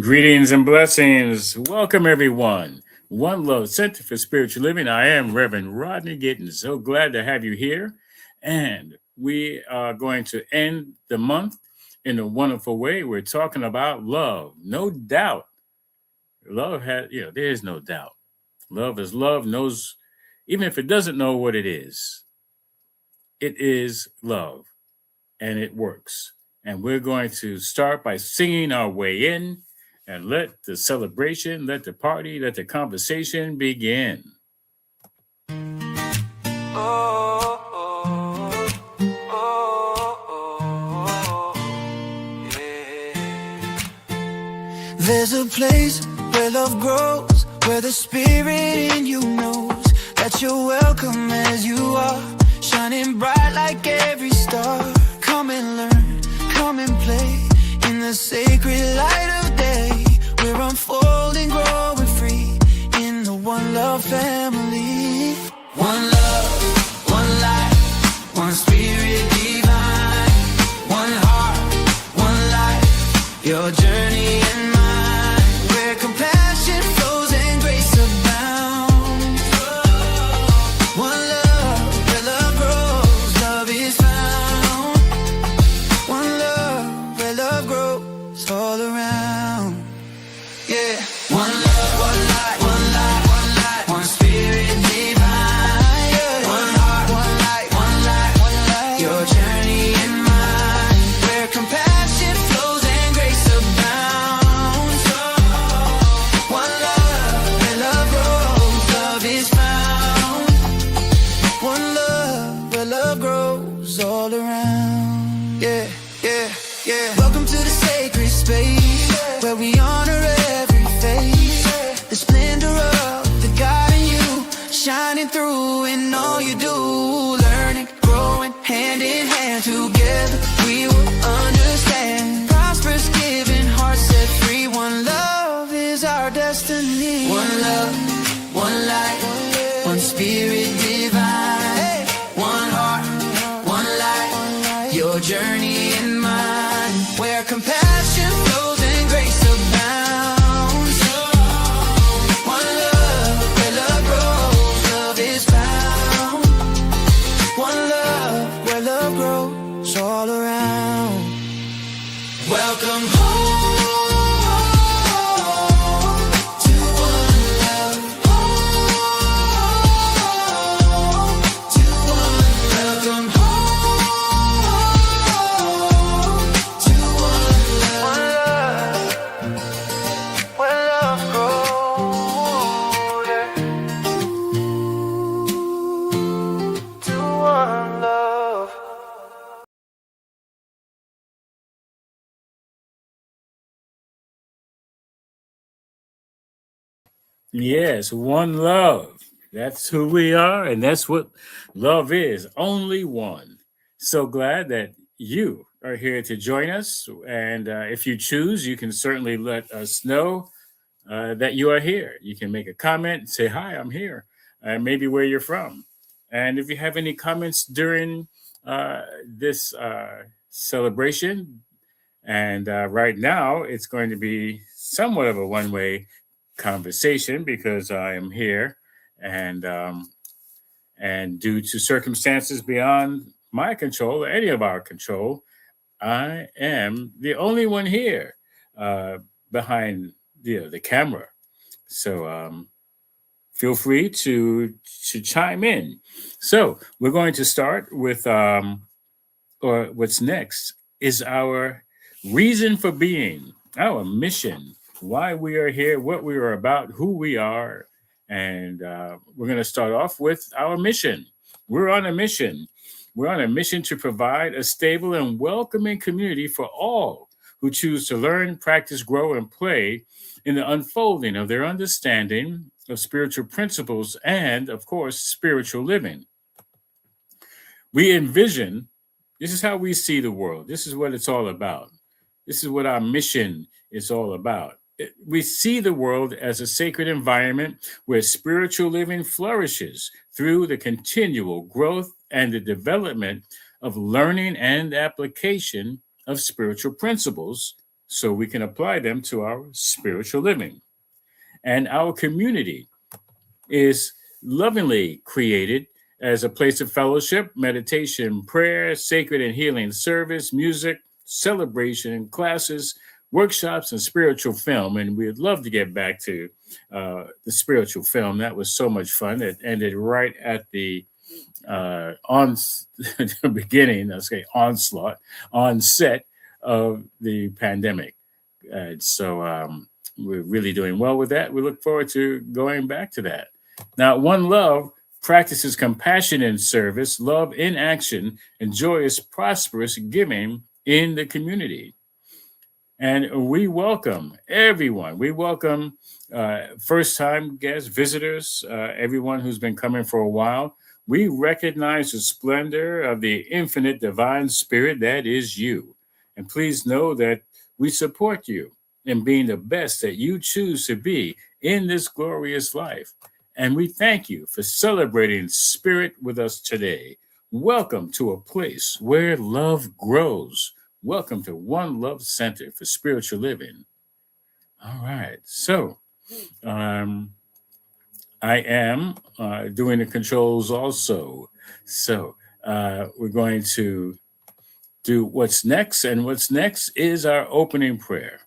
Greetings and blessings. Welcome, everyone. One Love Center for Spiritual Living. I am Reverend Rodney Gittens. So glad to have you here. And we are going to end the month in a wonderful way. We're talking about love. No doubt. Love has, there is no doubt. Love is love, knows, even if it doesn't know what it is love, and it works. And we're going to start by singing our way in and let the celebration, let the party, let the conversation begin. Oh, oh, oh, oh, yeah. There's a place where love grows, where the spirit in you knows that you're welcome as you are, shining bright like every star. Come and learn, come and play in the sacred light of day. We're unfolding, growing free in the One Love family. One love, one life, one spirit divine. One heart, one life, your journey and mine. Where compassion flows and grace abounds. One love, where love grows, love is found. One love, where love grows all around. Yeah. One love, one light, one light, one light, one spirit divine. Yeah. One heart, one light, one light, one light, your journey and mine. Where compassion flows and grace abounds. One love, where love grows, love is found. One love, where love grows all around. Yeah, yeah, yeah. Welcome to the sacred space where we honor every face. The splendor of the God in you shining through in all you do. Learning, growing, hand in hand together, we will understand. Prosperous, giving, hearts set free. One love is our destiny. One love, one light, one spirit divine. One heart, one light, your journey and mine. Where compassion flows and grace abounds. One love, where love grows, love is found. One love, where love grows all around. Welcome home to one love. To one welcome home to one love. Where love grows, yeah. To one love. Yes, one love. That's who we are, and that's what love is. Only one. So glad that you are here to join us. And if you choose, you can certainly let us know that you are here. You can make a comment, say, "Hi, I'm here," maybe where you're from. And if you have any comments during this celebration, and right now it's going to be somewhat of a one way conversation because I am here, and and due to circumstances beyond my control or any of our control, I am the only one here uh, behind the camera. So feel free to chime in. So we're going to start with or what's next is our reason for being, our mission, why we are here, what we are about, who we are. And we're going to start off with our mission. We're on a mission. We're on a mission to provide a stable and welcoming community for all who choose to learn, practice, grow, and play in the unfolding of their understanding of spiritual principles and, of course, spiritual living. We envision this is how we see the world. This is what it's all about. This is what our mission is all about. We see the world as a sacred environment where spiritual living flourishes through the continual growth and the development of learning and application of spiritual principles so we can apply them to our spiritual living. And our community is lovingly created as a place of fellowship, meditation, prayer, sacred and healing service, music, celebration, classes, workshops, and spiritual film. And we'd love to get back to the spiritual film. That was so much fun. It ended right at the on the beginning, let's say onset of the pandemic. So we're really doing well with that. We look forward to going back to that. Now, One Love practices compassion in service, love in action, and joyous, prosperous giving in the community. And we welcome everyone. We welcome first-time guests, visitors, everyone who's been coming for a while. We recognize the splendor of the infinite divine spirit that is you. And please know that we support you in being the best that you choose to be in this glorious life. And we thank you for celebrating spirit with us today. Welcome to a place where love grows. Welcome to One Love Center for Spiritual Living. All right. So I am doing the controls also. So we're going to do what's next. And what's next is our opening prayer.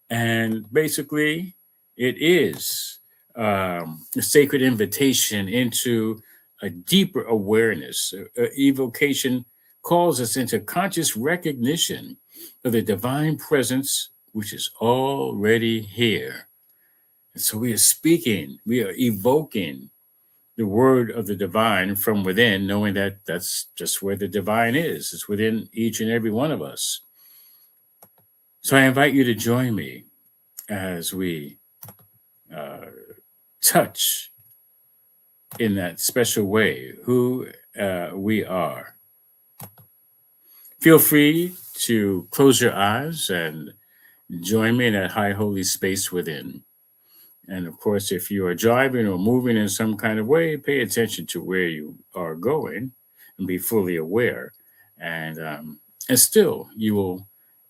And basically, it is a sacred invitation into a deeper awareness. Evocation calls us into conscious recognition of the divine presence, which is already here. And so we are speaking, we are evoking the word of the divine from within, knowing that that's just where the divine is. It's within each and every one of us. So I invite you to join me as we touch in that special way who we are. Feel free to close your eyes and join me in that high holy space within. And of course, if you are driving or moving in some kind of way, pay attention to where you are going and be fully aware. And still, you will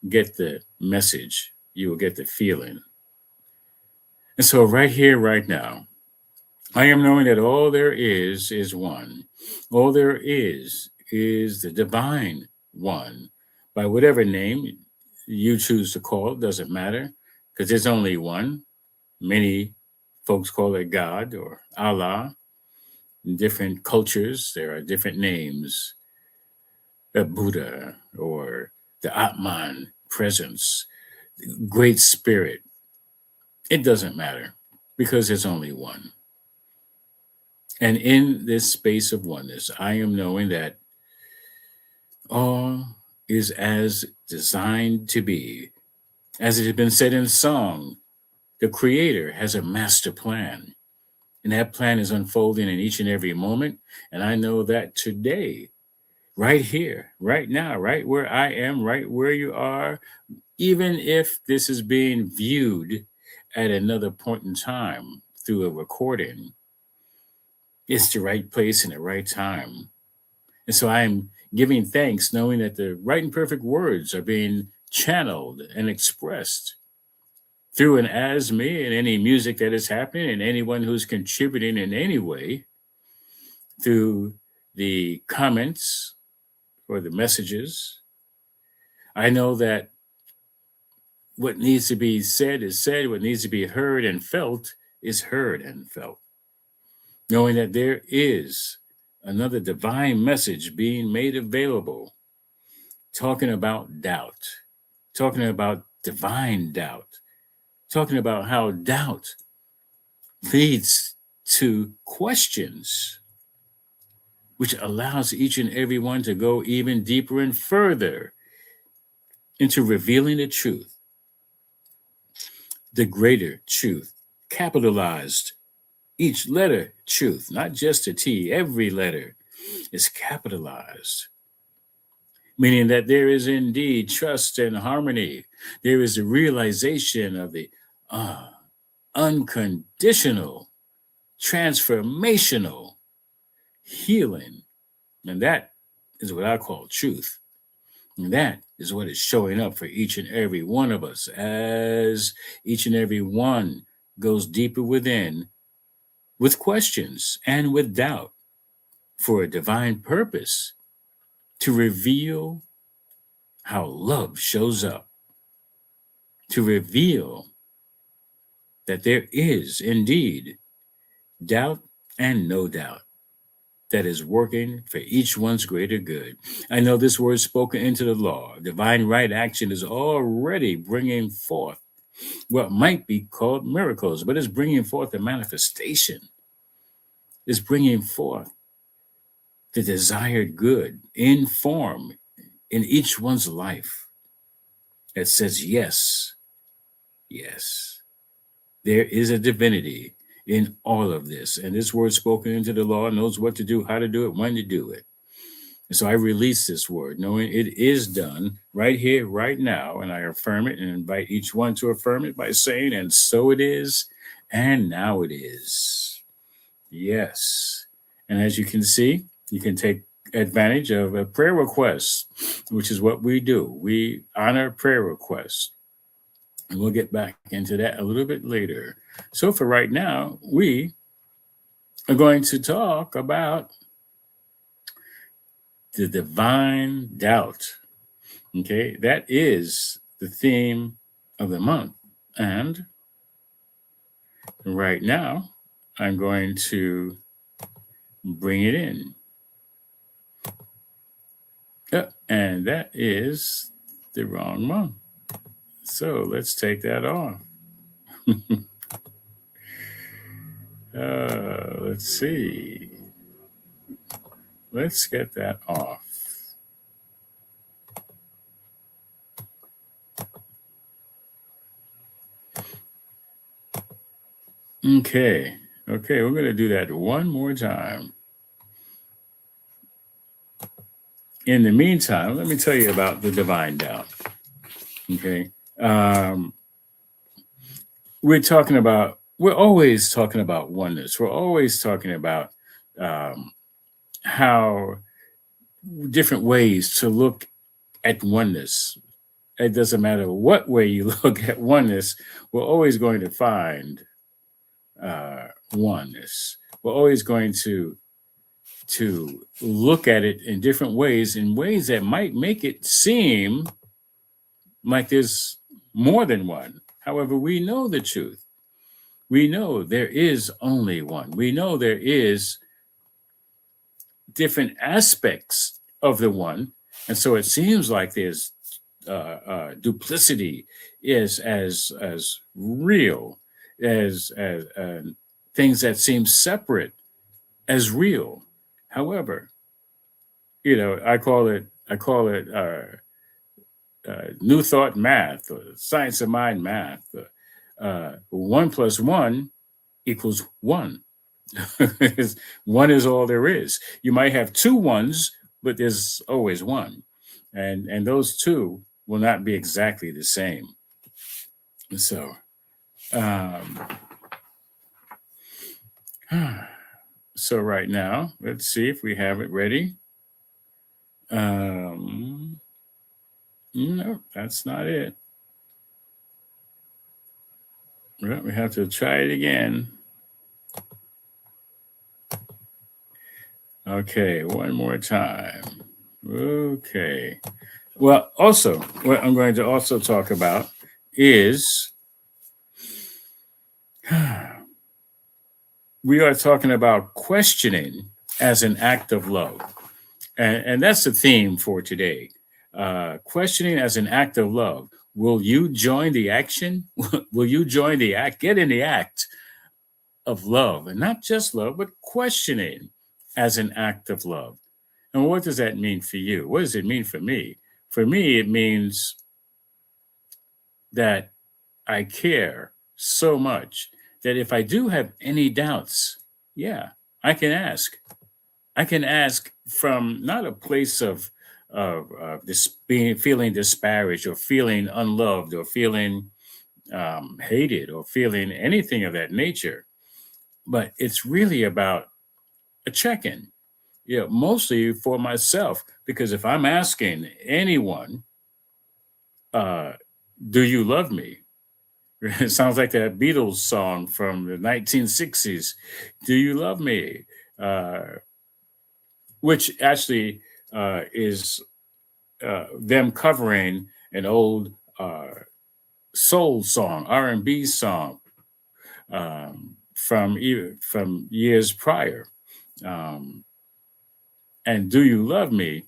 get the message. You will get the feeling. And so right here, right now, I am knowing that all there is one. All there is the divine one. By whatever name you choose to call it, doesn't matter, because there's only one. Many folks call it God or Allah. In different cultures, there are different names. The Buddha or the Atman presence, Great Spirit. It doesn't matter because there's only one. And in this space of oneness, I am knowing that all is as designed to be. As it has been said in song, the Creator has a master plan. And that plan is unfolding in each and every moment. And I know that today, right here, right now, right where I am, right where you are, even if this is being viewed at another point in time through a recording, it's the right place and the right time. And so I'm giving thanks, knowing that the right and perfect words are being channeled and expressed through and as me and any music that is happening and anyone who's contributing in any way through the comments or the messages. I know that what needs to be said is said, what needs to be heard and felt is heard and felt. Knowing that there is another divine message being made available, talking about doubt, talking about divine doubt, talking about how doubt leads to questions, which allows each and every one to go even deeper and further into revealing the truth, the greater truth, capitalized. Each letter, truth, not just a T, every letter is capitalized, meaning that there is indeed trust and harmony. There is a realization of the unconditional, transformational healing. And that is what I call truth. And that is what is showing up for each and every one of us as each and every one goes deeper within with questions and with doubt for a divine purpose to reveal how love shows up, to reveal that there is indeed doubt and no doubt that is working for each one's greater good. I know this word spoken into the law, divine right action, is already bringing forth what might be called miracles, but it's bringing forth a manifestation. It's bringing forth the desired good in form in each one's life that says, yes, yes, there is a divinity in all of this. And this word spoken into the law knows what to do, how to do it, when to do it. And so I release this word, knowing it is done right here, right now. And I affirm it and invite each one to affirm it by saying, and so it is, and now it is. Yes. And as you can see, you can take advantage of a prayer request, which is what we do. We honor prayer requests. And we'll get back into that a little bit later. So for right now, we are going to talk about the divine doubt. Okay, that is the theme of the month. And right now, I'm going to bring it in. And that is the wrong one. So let's take that off. Let's see. Let's get that off. Okay, we're going to do that one more time. In the meantime, let me tell you about the divine doubt. Okay. We're always talking about oneness. We're always talking about how different ways to look at oneness. It doesn't matter what way you look at oneness, we're always going to find oneness. We're always going to look at it in different ways, in ways that might make it seem like there's more than one. However, we know the truth. We know there is only one. We know there is different aspects of the one. And so it seems like there's duplicity is as real as things that seem separate as real. However, I call it new thought math, or science of mind math. 1 + 1 = 1. One is all there is. You might have two ones, but there's always one. And those two will not be exactly the same. So, so right now, let's see if we have it ready. No, that's not it. Well, we have to try it again. Okay, one more time. Okay. Well, also, what I'm going to also talk about is we are talking about questioning as an act of love. And that's the theme for today. Questioning as an act of love. Will you join the action? Will you join the act? Get in the act of love, and not just love, but questioning as an act of love. And what does that mean for you? What does it mean for me? For me, it means that I care so much that if I do have any doubts, yeah, I can ask. I can ask from not a place of feeling disparaged or feeling unloved or feeling hated or feeling anything of that nature, but it's really about a check-in. Mostly for myself, because if I'm asking anyone, Do You Love Me? It sounds like that Beatles song from the 1960s. Do You Love Me? Uh, which actually is them covering an old soul song, R&B song from years prior. Um, and Do You Love Me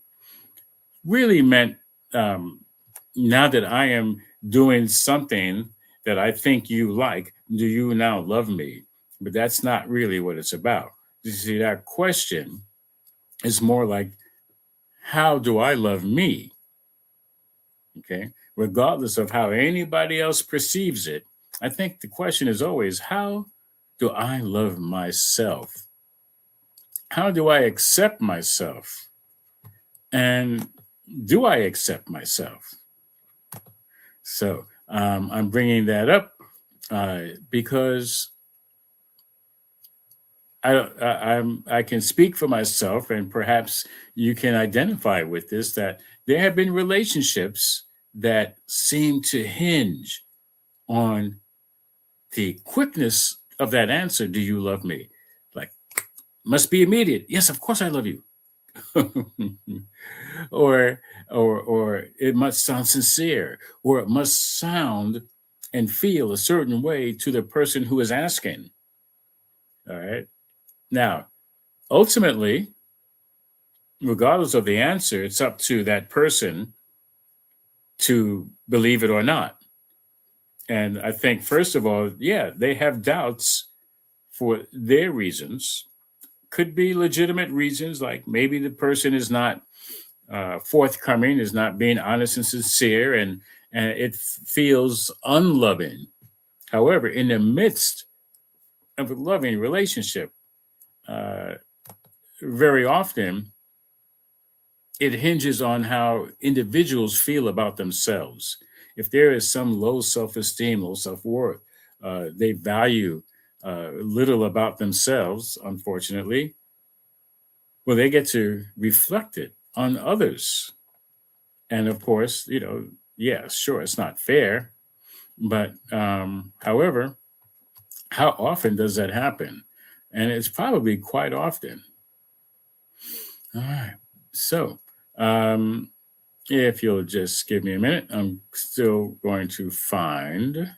really meant now that I am doing something that I think you like, do you now love me? But that's not really what it's about. You see, that question is more like, how do I love me? Okay, regardless of how anybody else perceives it, I think the question is always, how do I love myself? How do I accept myself? And do I accept myself? So I'm bringing that up because I can speak for myself, and perhaps you can identify with this, that there have been relationships that seem to hinge on the quickness of that answer, do you love me? Like, must be immediate. Yes, of course I love you. or it must sound sincere, or it must sound and feel a certain way to the person who is asking. All right. Now, ultimately, regardless of the answer, it's up to that person to believe it or not. And I think, first of all, yeah, they have doubts for their reasons. Could be legitimate reasons, like maybe the person is not forthcoming, is not being honest and sincere, and it feels unloving. However, in the midst of a loving relationship, very often it hinges on how individuals feel about themselves. If there is some low self-esteem, low self-worth, they value little about themselves, unfortunately, well, they get to reflect it on others. And of course, yeah, sure, it's not fair. But however, how often does that happen? And it's probably quite often. All right. So if you'll just give me a minute, I'm still going to find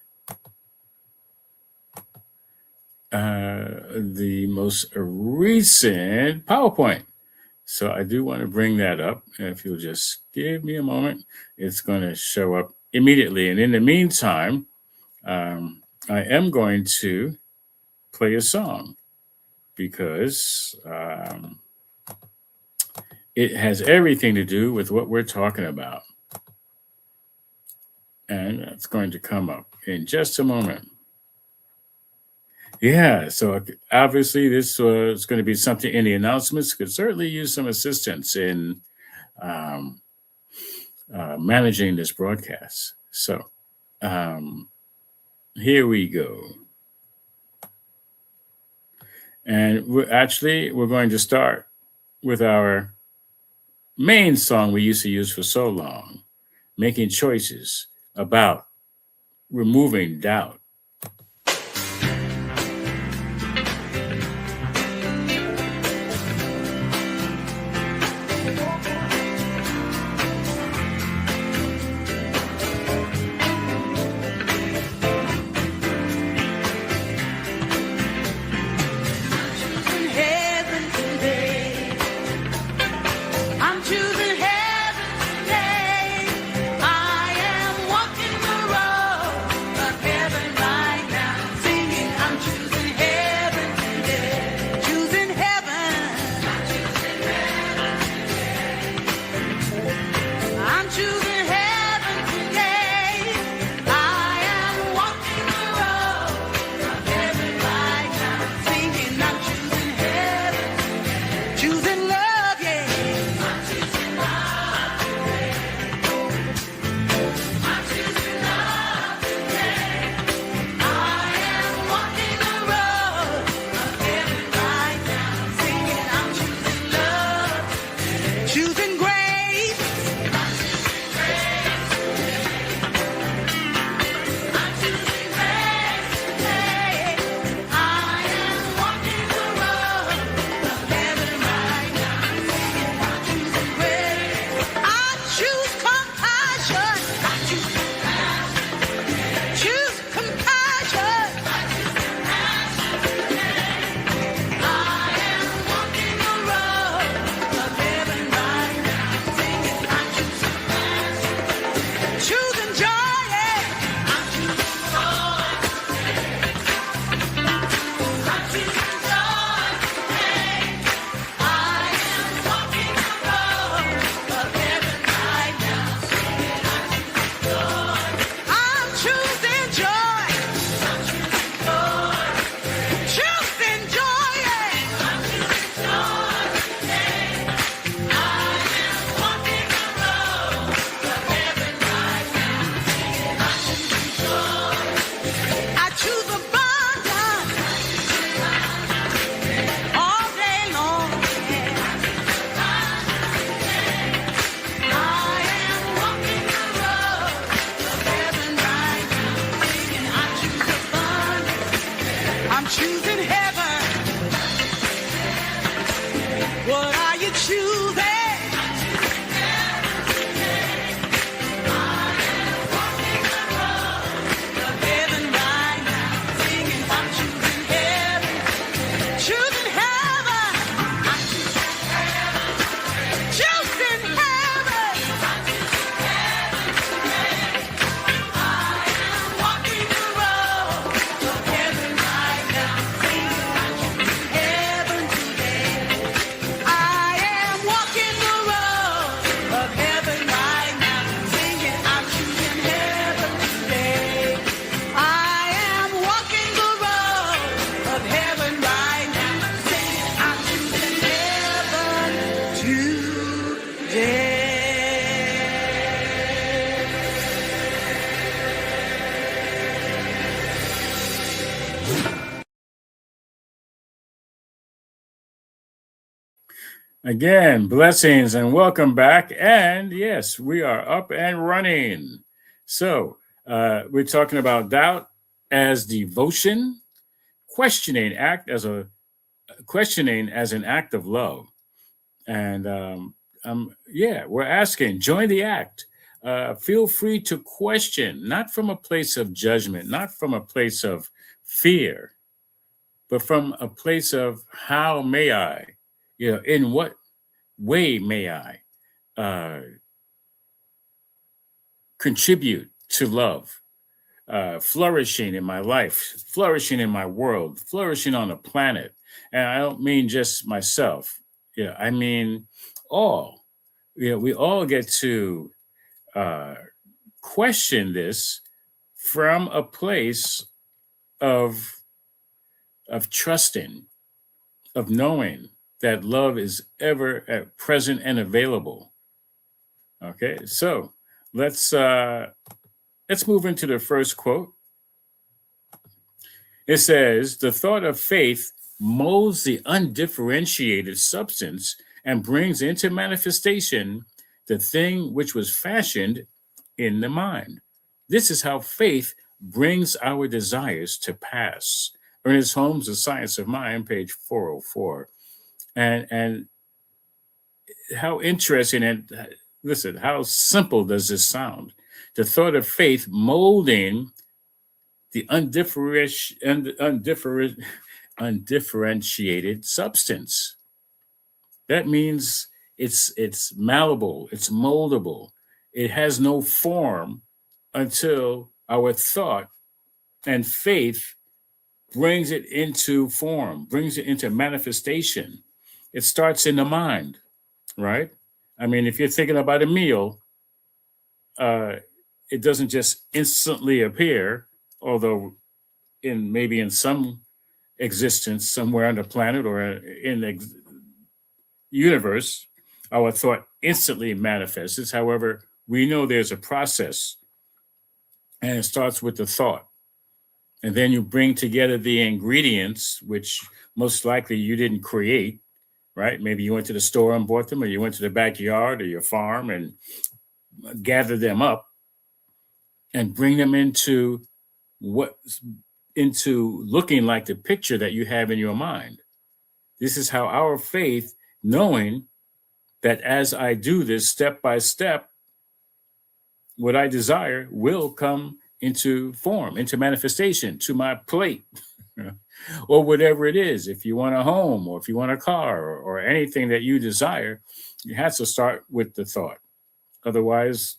the most recent PowerPoint. So I do want to bring that up. If you'll just give me a moment, it's going to show up immediately. And in the meantime, I am going to play a song because it has everything to do with what we're talking about. And that's going to come up in just a moment. Yeah, so obviously this was going to be something in the announcements. Could certainly use some assistance in managing this broadcast. So here we go. And we're going to start with our main song we used to use for so long, Making Choices About Removing Doubt. Again, blessings and welcome back. And yes, we are up and running. So, we're talking about doubt as devotion, questioning act as a questioning as an act of love. And yeah, we're asking, join the act. Feel free to question, not from a place of judgment, not from a place of fear, but from a place of how may I, in what way may I uh, contribute to love, flourishing in my life, flourishing in my world, flourishing on the planet. And I don't mean just myself. I mean all. We all get to uh, question this from a place of trusting, of knowing that love is ever present and available. Okay, so let's move into the first quote. It says, "The thought of faith molds the undifferentiated substance and brings into manifestation the thing which was fashioned in the mind. This is how faith brings our desires to pass." Ernest Holmes, The Science of Mind, page 404. And how interesting, and listen, how simple does this sound? The thought of faith molding the undifferentiated substance. That means it's malleable, it's moldable. It has no form until our thought and faith brings it into form, brings it into manifestation. It starts in the mind, right? I mean, if you're thinking about a meal, uh, it doesn't just instantly appear, although in some existence somewhere on the planet or in the universe, our thought instantly manifests. However, we know there's a process, and it starts with the thought. And then you bring together the ingredients, which most likely you didn't create, right? Maybe you went to the store and bought them, or you went to the backyard or your farm and gathered them up and bring them what into looking like the picture that you have in your mind. This is how our faith, knowing that as I do this step by step, what I desire will come into form, into manifestation, to my plate, or whatever it is. If you want a home, or if you want a car, or anything that you desire, you have to start with the thought. Otherwise,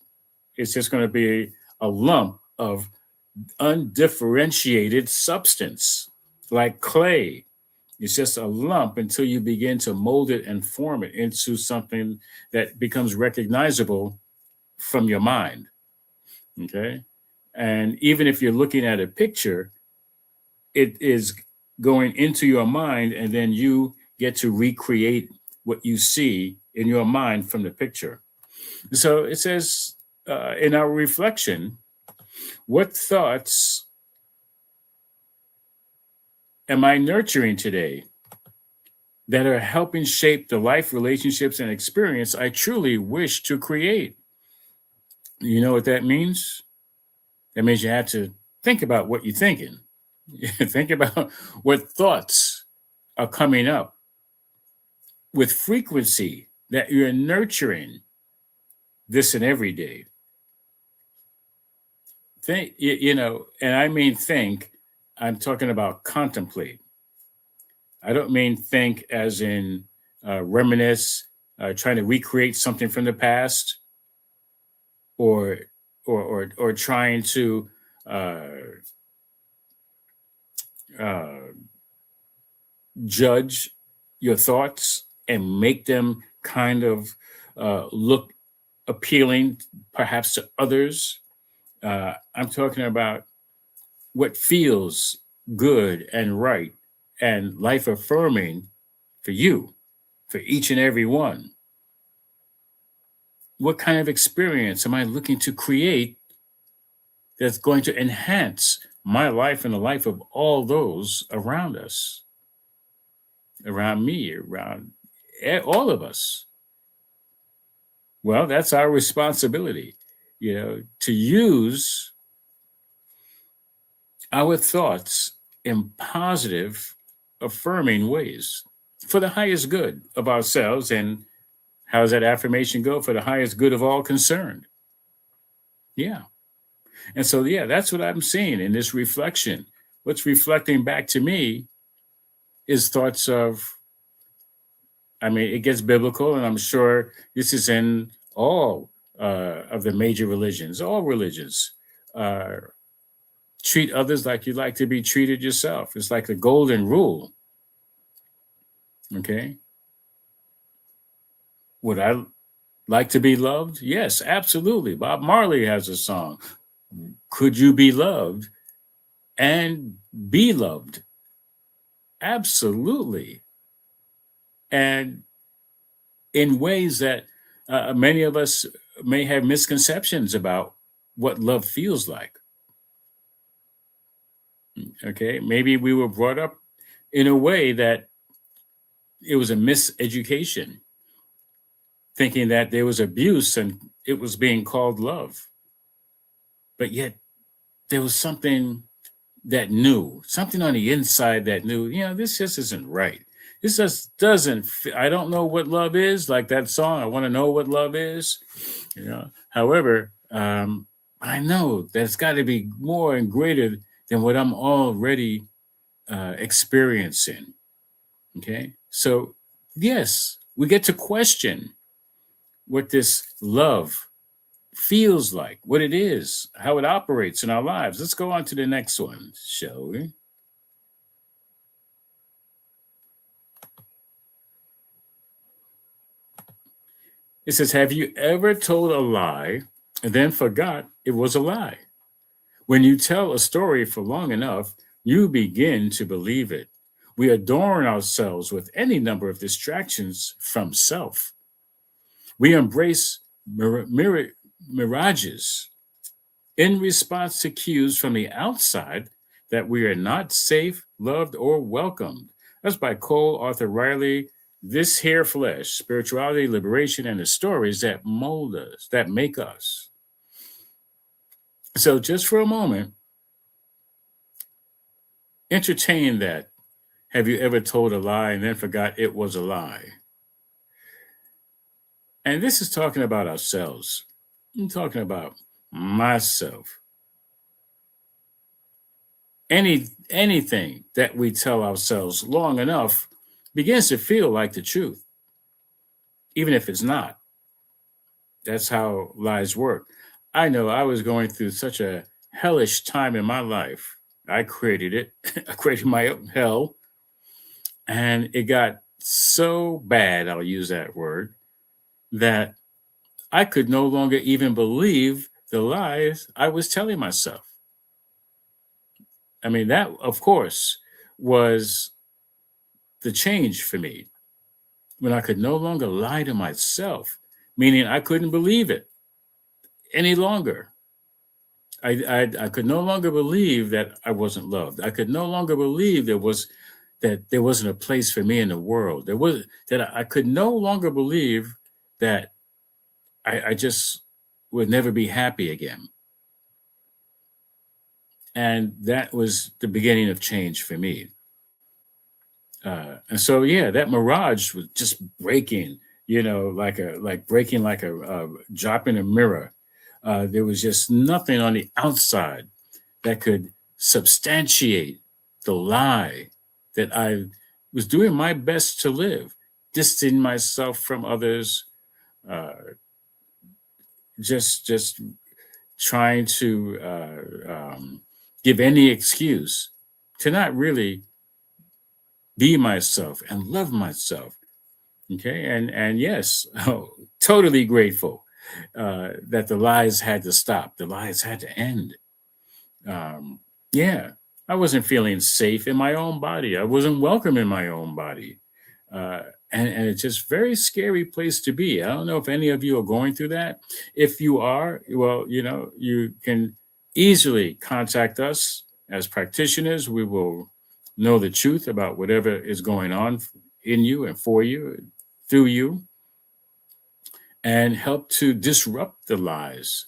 it's just going to be a lump of undifferentiated substance, like clay. It's just a lump until you begin to mold it and form it into something that becomes recognizable from your mind. Okay. And even if you're looking at a picture, it is going into your mind, and then you get to recreate what you see in your mind from the picture. So it says in our reflection, what thoughts am I nurturing today that are helping shape the life, relationships, and experience I truly wish to create? You know what that means? That means you have to think about what you're thinking. Think about what thoughts are coming up with frequency that you're nurturing this and every day. Think, and I mean think, I'm talking about contemplate. I don't mean think as in reminisce, trying to recreate something from the past, or trying to uh, uh, judge your thoughts and make them kind of look appealing, perhaps to others. I'm talking about what feels good and right and life affirming for you, for each and every one. What kind of experience am I looking to create that's going to enhance my life and the life of all those around us, around me, around all of us. Well, that's our responsibility, to use our thoughts in positive, affirming ways for the highest good of ourselves. And how does that affirmation go? For the highest good of all concerned. Yeah. And so, yeah, that's what I'm seeing in this reflection. What's reflecting back to me is thoughts of, it gets biblical, and I'm sure this is in all of the major religions, all religions. Treat others like you'd like to be treated yourself. It's like the golden rule. Okay. Would I like to be loved? Yes, absolutely. Bob Marley has a song. Could you be loved and be loved? Absolutely. And in ways that many of us may have misconceptions about what love feels like. Okay, maybe we were brought up in a way that it was a miseducation, thinking that there was abuse and it was being called love. But yet there was something that knew, something on the inside that knew, this just isn't right. This just doesn't, I don't know what love is, like that song. I want to know what love is, However, I know that it's got to be more and greater than what I'm already experiencing. Okay. So, yes, we get to question what this love feels like, what it is, how it operates in our lives. Let's go on to the next one, shall we? It says, have you ever told a lie and then forgot it was a lie? When you tell a story for long enough, you begin to believe it. We adorn ourselves with any number of distractions from self. We embrace mirages in response to cues from the outside that we are not safe, loved, or welcomed. That's by Cole Arthur Riley. This here flesh, spirituality, liberation, and the stories that mold us, that make us. So just for a moment, entertain that. Have you ever told a lie and then forgot it was a lie? And this is talking about ourselves. I'm talking about myself. Anything that we tell ourselves long enough begins to feel like the truth, even if it's not. That's how lies work. I know I was going through such a hellish time in my life. I created it. I created my own hell. And it got so bad, I'll use that word, that I could no longer even believe the lies I was telling myself. That, of course, was the change for me, when I could no longer lie to myself, meaning I couldn't believe it any longer. I could no longer believe that I wasn't loved. I could no longer believe there wasn't a place for me in the world. I could no longer believe that I just would never be happy again. And that was the beginning of change for me. And so, yeah, that mirage was just breaking, like breaking like a drop in a mirror. There was just nothing on the outside that could substantiate the lie that I was doing my best to live, distancing myself from others, just trying to give any excuse to not really be myself and love myself. Okay. And yes, totally grateful that the lies had to stop. The lies had to end. Yeah, I wasn't feeling safe in my own body. I wasn't welcome in my own body. And it's just very scary place to be. I don't know if any of you are going through that. If you are, well, you can easily contact us as practitioners. We will know the truth about whatever is going on in you and for you, through you and help to disrupt the lies,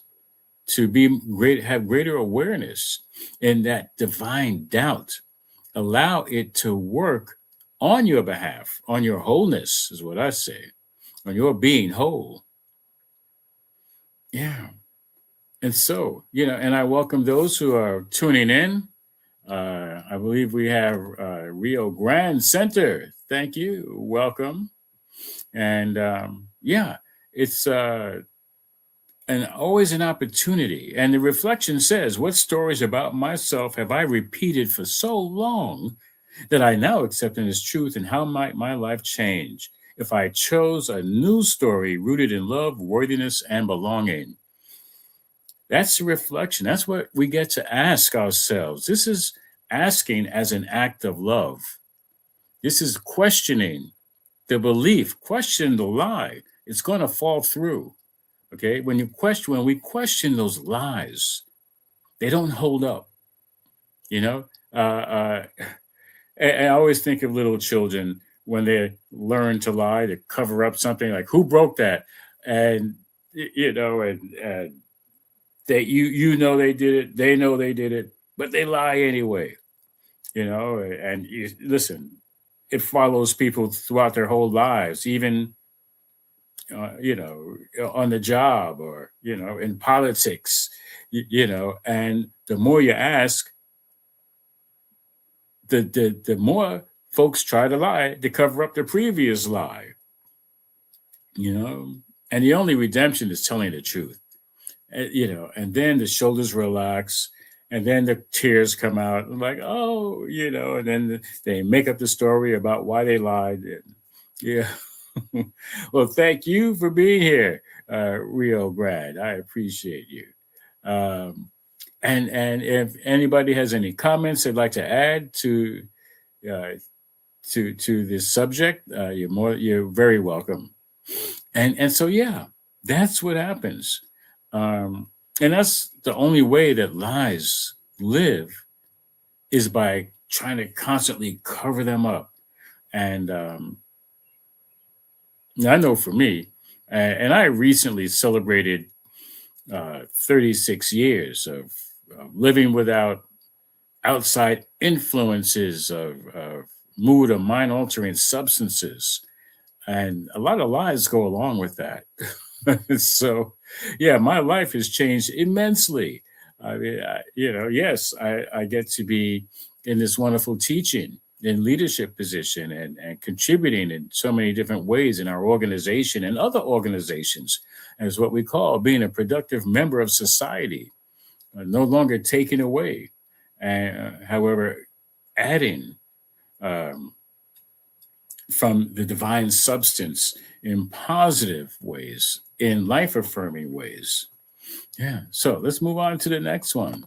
to be great, have greater awareness in that divine doubt. Allow it to work on your behalf, on your wholeness, is what I say, on your being whole. Yeah. And so, and I welcome those who are tuning in. I believe we have Rio Grande Center. Thank you. Welcome. And yeah, it's always an opportunity. And the reflection says, what stories about myself have I repeated for so long that I now accept them as truth, and how might my life change if I chose a new story rooted in love, worthiness, and belonging? That's the reflection. That's what we get to ask ourselves. This is asking as an act of love. This is questioning the belief, question the lie. It's going to fall through. Okay. When we question those lies, they don't hold up. And I always think of little children when they learn to lie, to cover up something, like, who broke that? And, and they, they did it, they know they did it, but they lie anyway, and listen, it follows people throughout their whole lives, even, on the job, or, in politics, and the more you ask, the more folks try to lie to cover up the previous lie, and the only redemption is telling the truth. And then the shoulders relax, and then the tears come out, like, oh, and then they make up the story about why they lied. Yeah. Well, thank you for being here, Rio Grande. I appreciate you. And if anybody has any comments they'd like to add to this subject, you're very welcome. And so, yeah, that's what happens. And that's the only way that lies live, is by trying to constantly cover them up. And I know for me, and I recently celebrated 36 years of living without outside influences of mood or mind altering substances. And a lot of lies go along with that. So, yeah, my life has changed immensely. I mean, yes, I get to be in this wonderful teaching in leadership position, and contributing in so many different ways in our organization and other organizations, as what we call being a productive member of society, no longer taken away, and however, adding from the divine substance in positive ways, in life affirming ways. Yeah. So let's move on to the next one.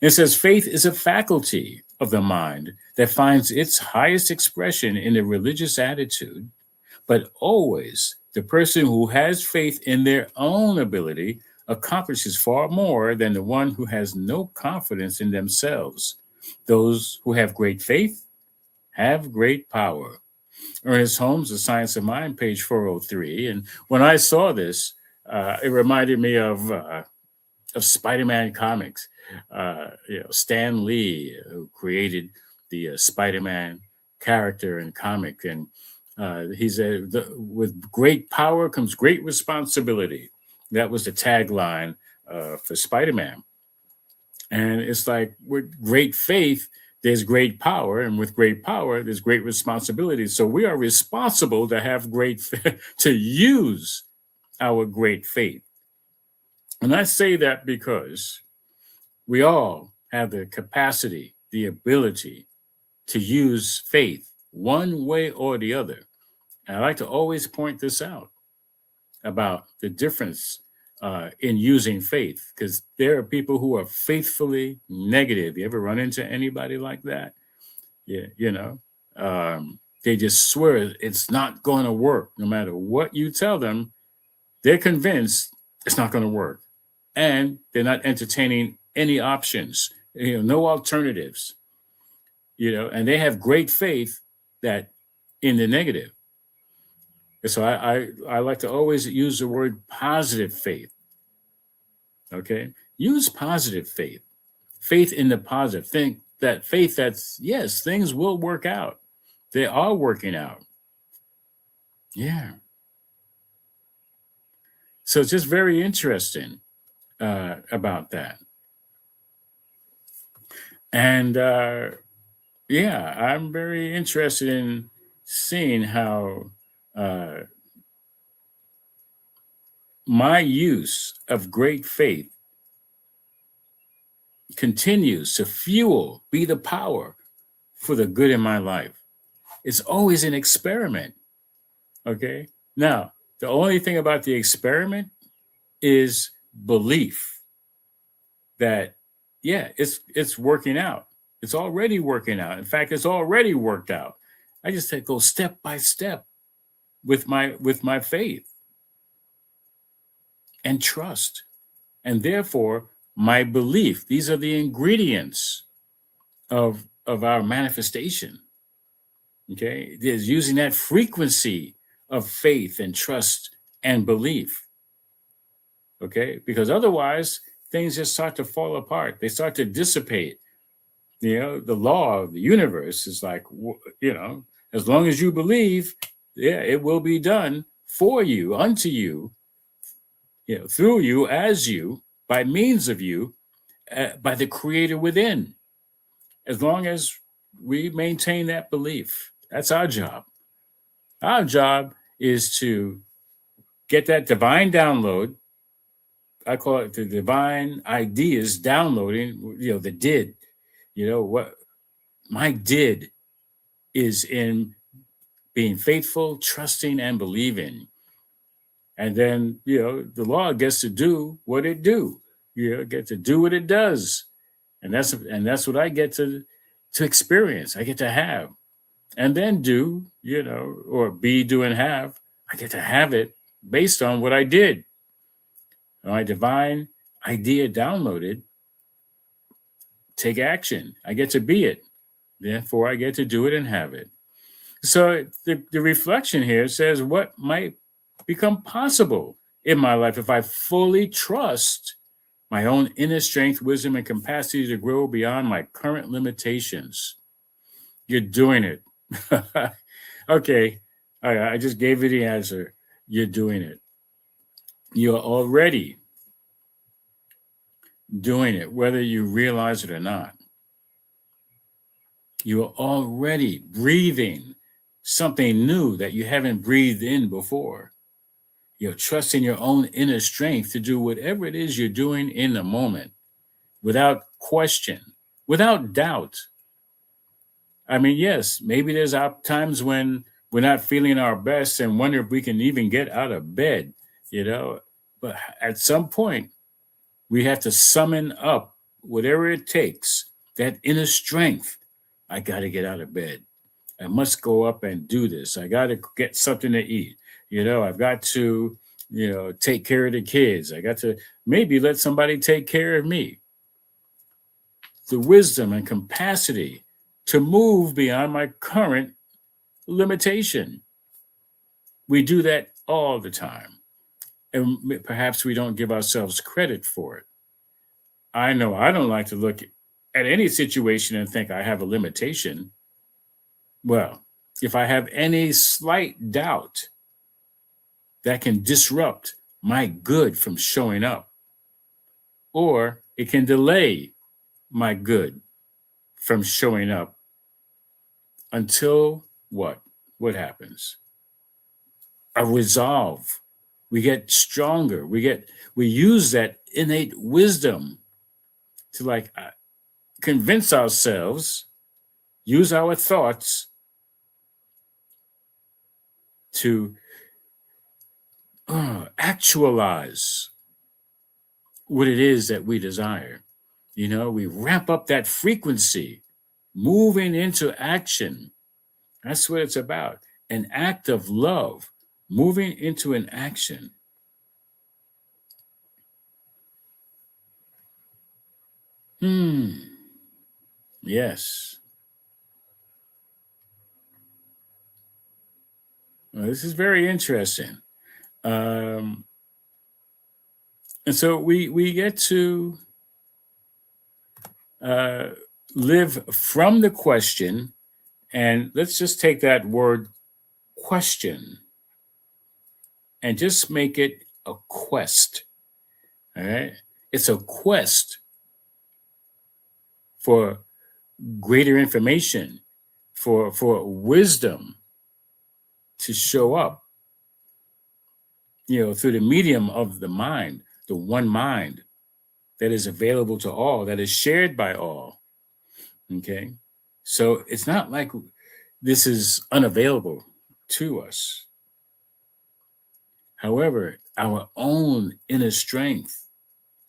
It says, faith is a faculty of the mind that finds its highest expression in a religious attitude, but always the person who has faith in their own ability accomplishes far more than the one who has no confidence in themselves. Those who have great faith have great power. Ernest Holmes, The Science of Mind, page 403. And when I saw this, it reminded me of Spider-Man comics. Stan Lee, who created the Spider-Man character and comic, and he said, "With great power comes great responsibility." That was the tagline for Spider-Man. And it's like, with great faith, there's great power, and with great power, there's great responsibility. So we are responsible to have to use our great faith. And I say that because we all have the capacity, the ability to use faith one way or the other. And I like to always point this out about the difference in using faith, because there are people who are faithfully negative. You ever run into anybody like that? Yeah, they just swear it's not going to work. No matter what you tell them, they're convinced it's not going to work. And they're not entertaining any options, no alternatives, and they have great faith that in the negative. And so I like to always use the word positive faith. Okay. Use positive faith. Faith in the positive. Think that faith that's, yes, things will work out. They are working out. Yeah. So it's just very interesting about that. And yeah, I'm very interested in seeing how my use of great faith continues to fuel, be the power for the good in my life. It's always an experiment. Okay. Now, the only thing about the experiment is belief that, yeah, it's working out. It's already working out. In fact, it's already worked out. I just had to go step by step with my faith and trust. And therefore, my belief. These are the ingredients of our manifestation. Okay. There's using that frequency of faith and trust and belief. Okay. Because otherwise, things just start to fall apart. They start to dissipate. The law of the universe is like, as long as you believe, yeah, it will be done for you, unto you, through you, as you, by means of you, by the creator within. As long as we maintain that belief, that's our job. Our job is to get that divine download. I call it the divine ideas downloading, the did. What my did is in being faithful, trusting, and believing. And then, the law gets to do what it do. Get to do what it does. And that's what I get to experience. I get to have. And then do, or be, do, and have. I get to have it based on what I did. My divine idea downloaded, take action. I get to be it. Therefore, I get to do it and have it. So the reflection here says what might become possible in my life if I fully trust my own inner strength, wisdom, and capacity to grow beyond my current limitations. You're doing it. Okay. All right, I just gave you the answer. You're doing it. You're already doing it, whether you realize it or not. You are already breathing something new that you haven't breathed in before. You're trusting your own inner strength to do whatever it is you're doing in the moment without question, without doubt. I mean, yes, maybe there's times when we're not feeling our best and wonder if we can even get out of bed, but at some point, we have to summon up whatever it takes, that inner strength. I got to get out of bed. I must go up and do this. I got to get something to eat. I've got to, take care of the kids. I got to maybe let somebody take care of me. The wisdom and capacity to move beyond my current limitation. We do that all the time. And perhaps we don't give ourselves credit for it. I know I don't like to look at any situation and think I have a limitation. Well, if I have any slight doubt, that can disrupt my good from showing up, or it can delay my good from showing up until what? What happens? A resolve. We get stronger. We use that innate wisdom to convince ourselves, use our thoughts to actualize what it is that we desire. We ramp up that frequency, moving into action. That's what it's about. An act of love, moving into an action. Yes. Well, this is very interesting. Um, and so we get to uh, live from the question. And let's just take that word question and just make it a quest. All right. It's a quest for greater information, for wisdom to show up, through the medium of the mind, the one mind that is available to all, that is shared by all. Okay. So it's not like this is unavailable to us. However, our own inner strength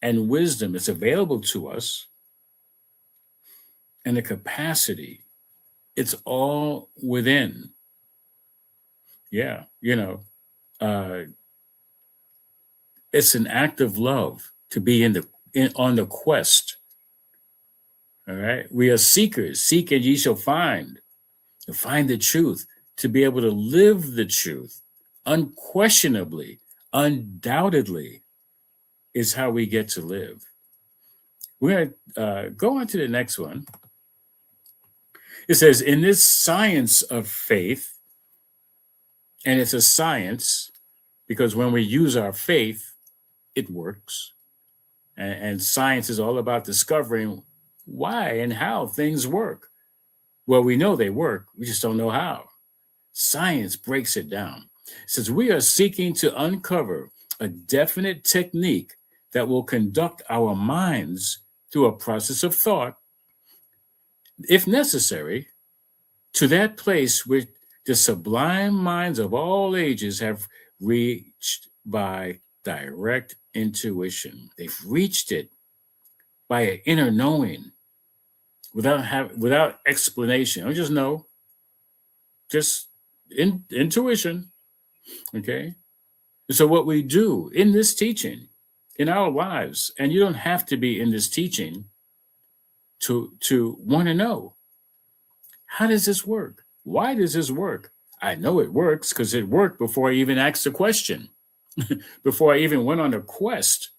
and wisdom is available to us, and the capacity, it's all within. Yeah. Uh, it's an act of love to be on the quest. All right. We are seekers. Seek and ye shall find. To find the truth, to be able to live the truth unquestionably, undoubtedly, is how we get to live. We're going to go on to the next one. It says, in this science of faith, and it's a science because when we use our faith, it works. And science is all about discovering why and how things work. Well, we know they work, we just don't know how. Science breaks it down. It says we are seeking to uncover a definite technique that will conduct our minds through a process of thought, if necessary, to that place where the sublime minds of all ages have reached by direct intuition. They've reached it by an inner knowing, without explanation. I just know, just intuition. Okay. So what we do in this teaching, in our lives, and you don't have to be in this teaching to want to know, how does this work? Why does this work? I know it works because it worked before I even asked the question, before I even went on a quest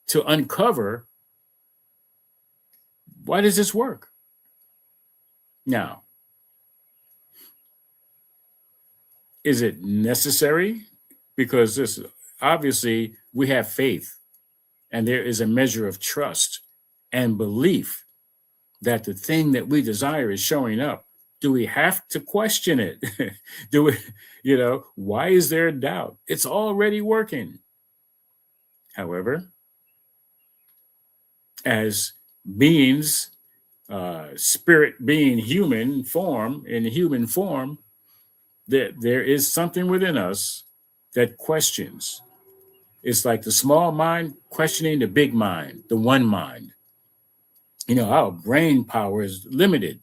to uncover, why does this work? Now, is it necessary? Because this, obviously, we have faith, and there is a measure of trust and belief that the thing that we desire is showing up. Do we have to question it? Do we, why is there a doubt? It's already working. However, as beings, spirit being human form, in human form, there is something within us that questions. It's like the small mind questioning the big mind, the one mind. Our brain power is limited,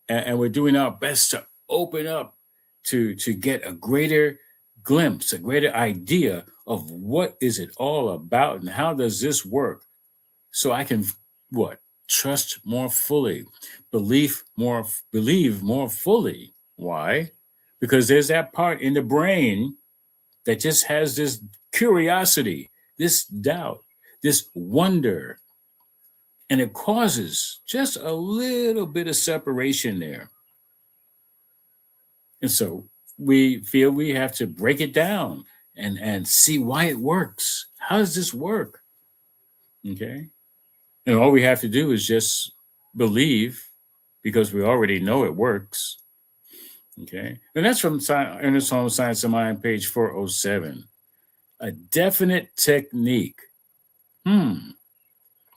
and we're doing our best to open up to get a greater glimpse, a greater idea of what is it all about and how does this work, so I can trust more fully, believe more fully. Why? Because there's that part in the brain that just has this curiosity, this doubt, this wonder. And it causes just a little bit of separation there. And so we feel we have to break it down and see why it works. How does this work? Okay. And all we have to do is just believe, because we already know it works. Okay. And that's from Ernest Holmes' Science of Mind, page 407. A definite technique.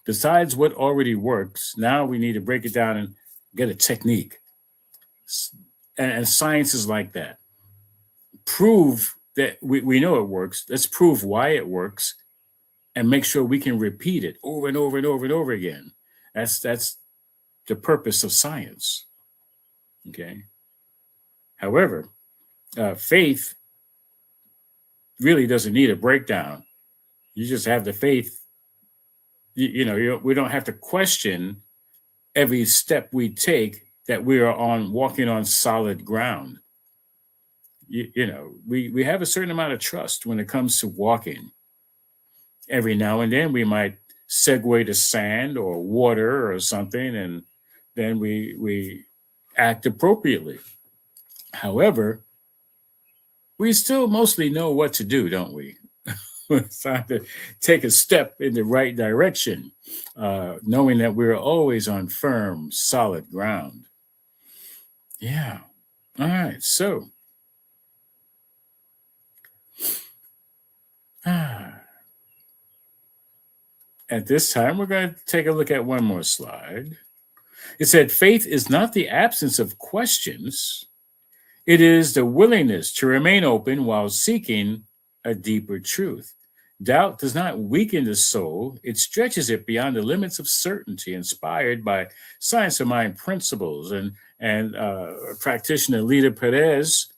Besides what already works, now we need to break it down and get a technique. And science is like that. Prove that we know it works. Let's prove why it works and make sure we can repeat it over and over and over and over again. That's the purpose of science. Okay. However, faith really doesn't need a breakdown. You just have the faith. We don't have to question every step we take, that we are walking on solid ground. we have a certain amount of trust when it comes to walking. Every now and then we might segue to sand or water or something, and then we act appropriately. However, we still mostly know what to do, don't we? It's time to take a step in the right direction, knowing that we're always on firm, solid ground. Yeah. All right. So, at this time, we're going to take a look at one more slide. It said, faith is not the absence of questions, it is the willingness to remain open while seeking a deeper truth. Doubt does not weaken the soul, it stretches it beyond the limits of certainty, inspired by science of mind principles. And practitioner Lita Perez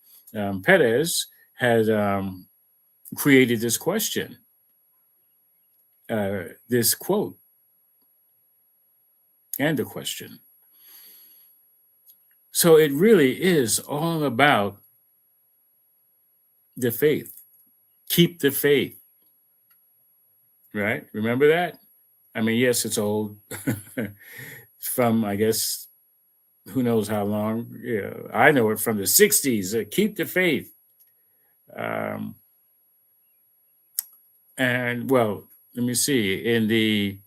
had created this question, this quote, and a question. So it really is all about the faith. Keep the faith. Right? Remember that? I mean, yes, it's old. From, I guess, who knows how long. Yeah, I know it from the 60s. Keep the faith. And well, let me see. In the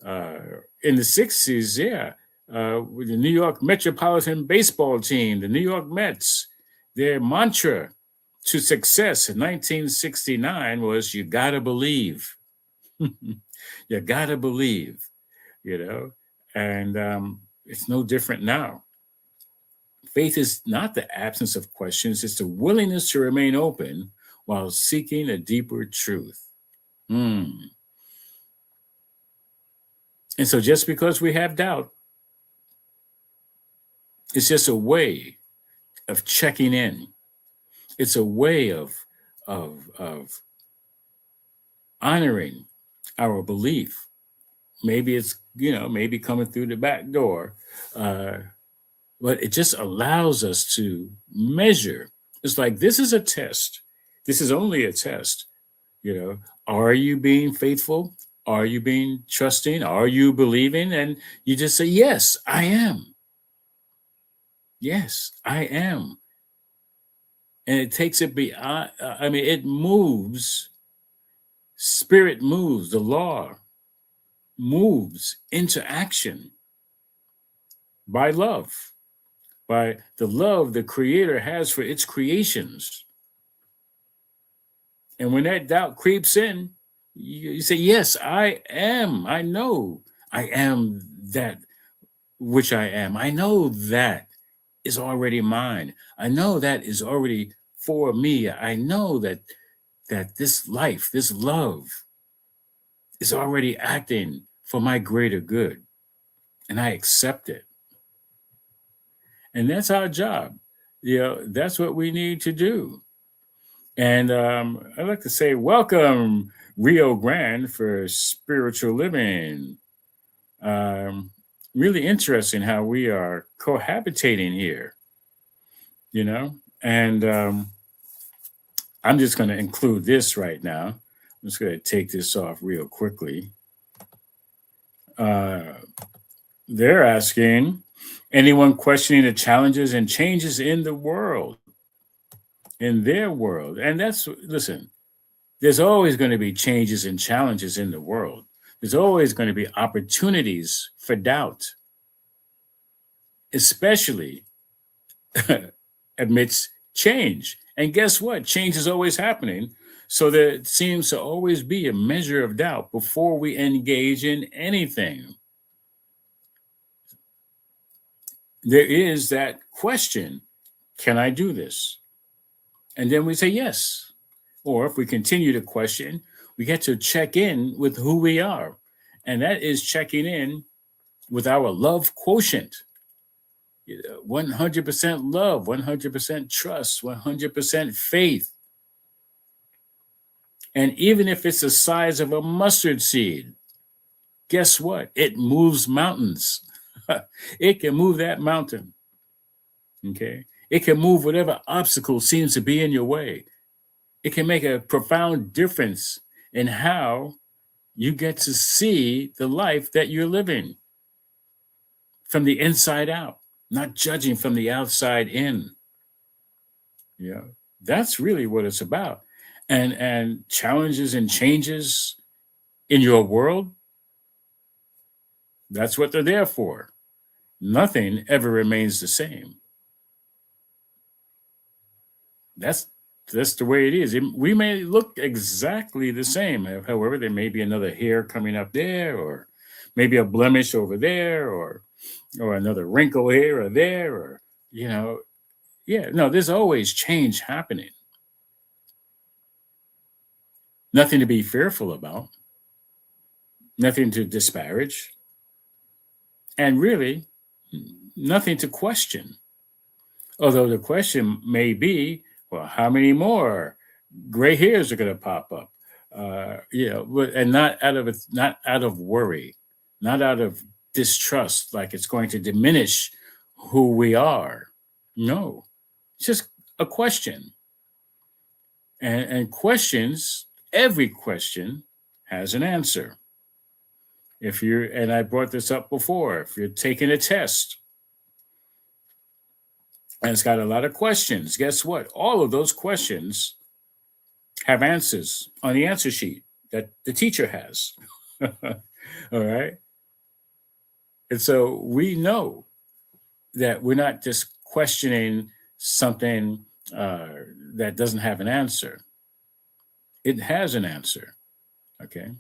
60s, yeah, with the New York Metropolitan Baseball Team, the New York Mets, their mantra to success in 1969 was, "You gotta believe." You gotta believe, and it's no different now. Faith is not the absence of questions, it's the willingness to remain open while seeking a deeper truth. And so just because we have doubt, it's just a way of checking in. It's a way of honoring our belief. Maybe it's, maybe coming through the back door, but it just allows us to measure. It's like, this is a test. This is only a test. Are you being faithful? Are you being trusting? Are you believing? And you just say, yes, I am. Yes, I am. And it takes it beyond, it moves. Spirit moves, the law moves into action by love, by the love the Creator has for its creations. And when that doubt creeps in, you say, yes, I am. I know I am that which I am. I know that is already mine. I know that is already for me. I know that this life, this love is already acting for my greater good. And I accept it. And that's our job. That's what we need to do. And I'd like to say, welcome, Rio Grande, for spiritual living. Really interesting how we are cohabitating here, and I'm just going to include this right now. I'm just going to take this off real quickly. They're asking, anyone questioning the challenges and changes in the world, in their world? And listen, there's always going to be changes and challenges in the world. There's always going to be opportunities for doubt, especially amidst change. And guess what? Change is always happening. So there seems to always be a measure of doubt before we engage in anything. There is that question, can I do this? And then we say yes. Or if we continue to question, we get to check in with who we are. And that is checking in with our love quotient. 100% love, 100% trust, 100% faith. And even if it's the size of a mustard seed, guess what? It moves mountains. It can move that mountain. Okay. It can move whatever obstacle seems to be in your way. It can make a profound difference in how you get to see the life that you're living from the inside out, not judging from the outside in. You know, that's really what it's about. And challenges and changes in your world, that's what they're there for. Nothing ever remains the same. That's the way it is. We may look exactly the same. However, there may be another hair coming up there, or maybe a blemish over there, or another wrinkle here or there, or yeah. No, there's always change happening. Nothing to be fearful about. Nothing to disparage, and really nothing to question. Although the question may be, well, how many more gray hairs are going to pop up? And not out of worry, not out of distrust, like it's going to diminish who we are. No, it's just a question. And questions, every question has an answer. And I brought this up before, if you're taking a test and it's got a lot of questions, guess what? All of those questions have answers on the answer sheet that the teacher has. All right. And so we know that we're not just questioning something that doesn't have an answer. It has an answer. Okay.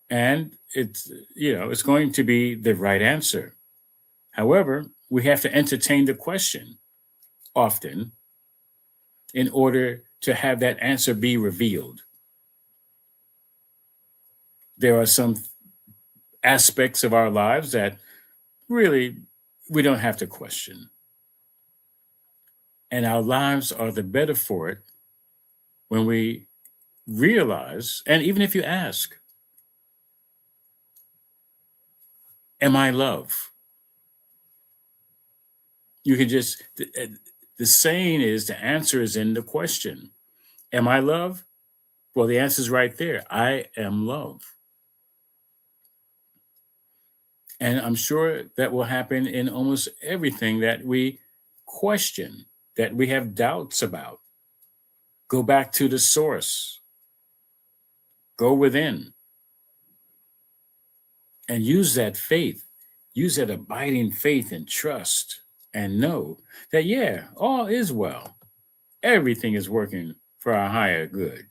And it's going to be the right answer. However, we have to entertain the question often in order to have that answer be revealed. There are some aspects of our lives that really we don't have to question. And our lives are the better for it when we realize, and even if you ask, am I love? You can just, the saying is, the answer is in the question. Am I love? Well, the answer is right there. I am love. And I'm sure that will happen in almost everything that we question, that we have doubts about. Go back to the source. Go within. And use that faith. Use that abiding faith and trust. And know that, yeah, all is well. Everything is working for our higher good.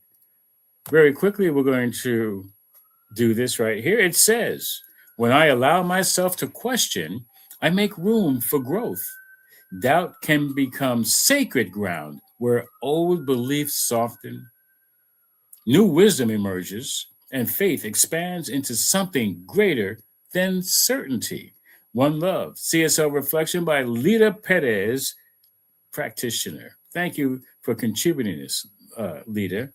Very quickly, we're going to do this right here. It says, when I allow myself to question, I make room for growth. Doubt can become sacred ground where old beliefs soften. New wisdom emerges, and faith expands into something greater than certainty. One Love, CSL Reflection by Lita Perez, practitioner. Thank you for contributing this, Lita.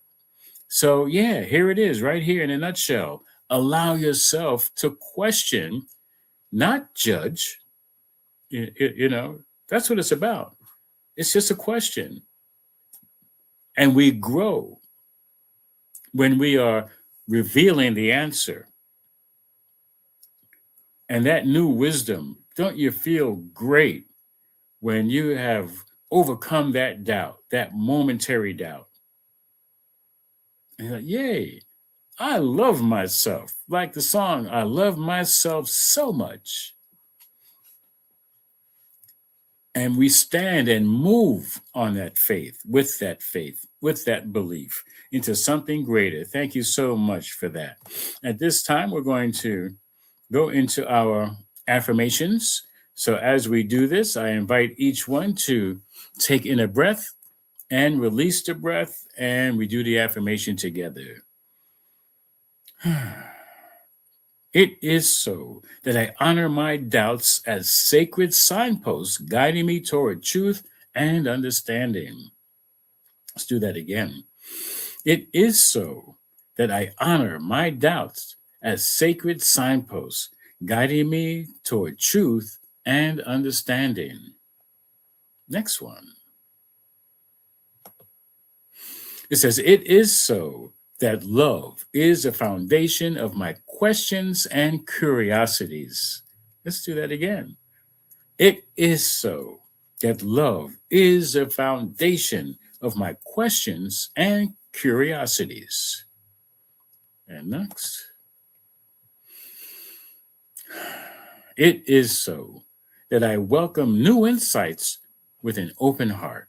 So, yeah, here it is, right here in a nutshell. Allow yourself to question, not judge. That's what it's about. It's just a question. And we grow when we are revealing the answer. And that new wisdom, don't you feel great when you have overcome that doubt, that momentary doubt? And you're like, yay, I love myself. Like the song, I love myself so much. And we stand and move on that faith, with that belief into something greater. Thank you so much for that. At this time, we're going to go into our affirmations. So as we do this, I invite each one to take in a breath and release the breath, and we do the affirmation together. It is so that I honor my doubts as sacred signposts guiding me toward truth and understanding. Let's do that again. It is so that I honor my doubts as sacred signposts guiding me toward truth and understanding. Next one. It says, "It is so that love is the foundation of my questions and curiosities." Let's do that again. It is so that love is the foundation of my questions and curiosities. And next, it is so that I welcome new insights with an open heart,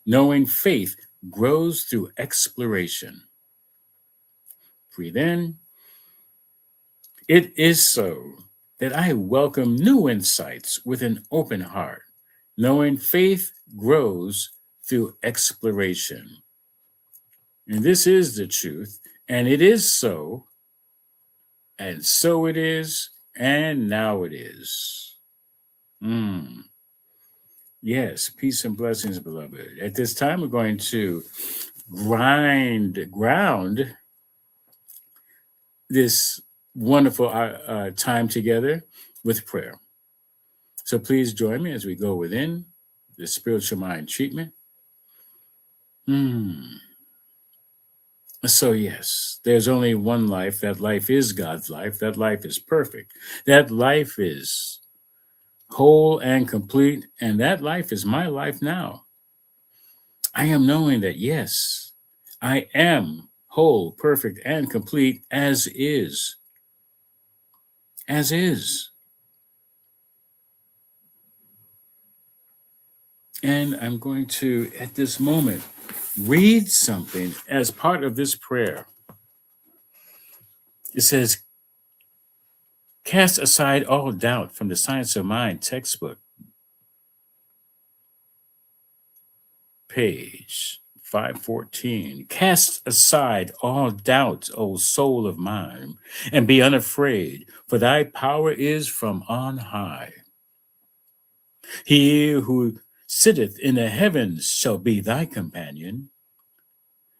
knowing faith grows through exploration. Breathe in. It is so that I welcome new insights with an open heart, knowing faith grows through exploration. And this is the truth, and it is so, and so it is, and now it is. Yes, peace and blessings, beloved. At this time, we're going to ground this wonderful time together with prayer. So please join me as we go within the spiritual mind treatment. So, yes, there's only one life. That life is God's life. That life is perfect. That life is whole and complete. And that life is my life now. I am knowing that, yes, I am whole, perfect, and complete as is. As is. And I'm going to, at this moment, read something as part of this prayer. It says, "Cast aside all doubt from the Science of Mind textbook, page 514. Cast aside all doubt, O soul of mine, and be unafraid, for thy power is from on high. He who sitteth in the heavens shall be thy companion.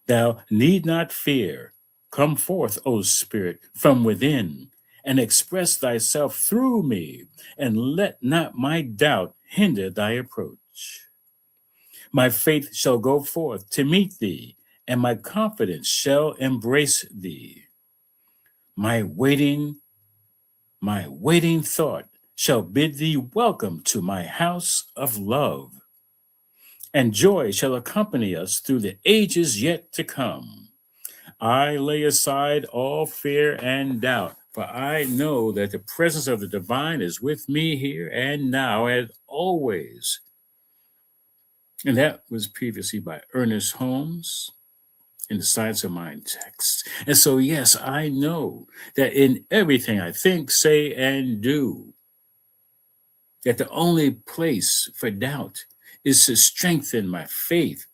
Thou need not fear. Come forth, O Spirit, from within, and express thyself through me, and let not my doubt hinder thy approach. My faith shall go forth to meet thee, and my confidence shall embrace thee. My waiting thought shall bid thee welcome to my house of love, and joy shall accompany us through the ages yet to come. I lay aside all fear and doubt, for I know that the presence of the divine is with me here and now as always." And that was previously by Ernest Holmes in the Science of Mind text. And so, yes, I know that in everything I think, say, and do, that the only place for doubt is to strengthen my faith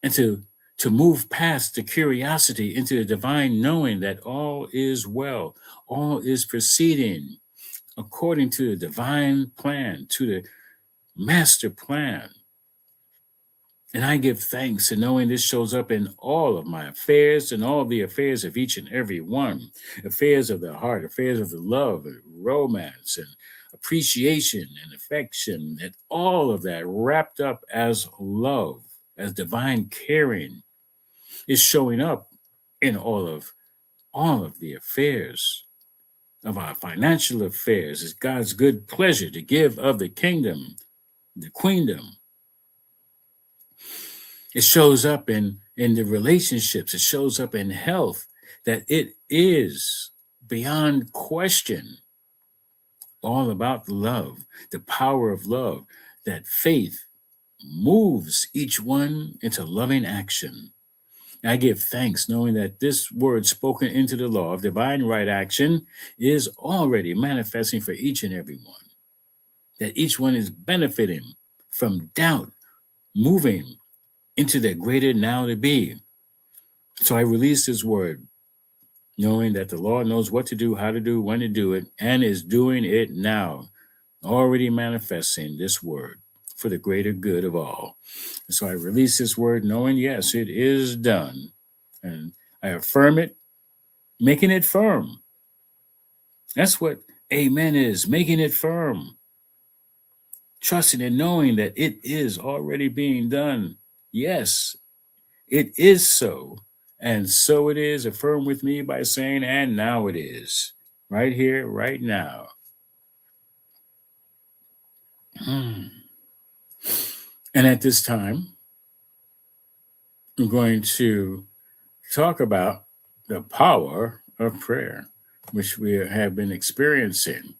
and to move past the curiosity into the divine knowing that all is well, all is proceeding according to the divine plan, to the master plan. And I give thanks to knowing this shows up in all of my affairs and all the affairs of each and every one. Affairs of the heart, affairs of the love, and romance, and appreciation and affection, and all of that wrapped up as love, as divine caring, is showing up in all of the affairs of our financial affairs. It's God's good pleasure to give of the kingdom, the queendom. It shows up in the relationships. It shows up in health, that it is beyond question all about love, the power of love, that faith moves each one into loving action. I give thanks knowing that this word spoken into the law of divine right action is already manifesting for each and every one, that each one is benefiting from doubt, moving into their greater now to be. So I release this word, knowing that the Lord knows what to do, how to do, when to do it, and is doing it now, already manifesting this word for the greater good of all. And so I release this word, knowing, yes, it is done. And I affirm it, making it firm. That's what amen is, making it firm. Trusting and knowing that it is already being done. Yes, It is so. And so it is. Affirm with me by saying, and now it is. Right here, right now. And at this time, I'm going to talk about the power of prayer, which we have been experiencing.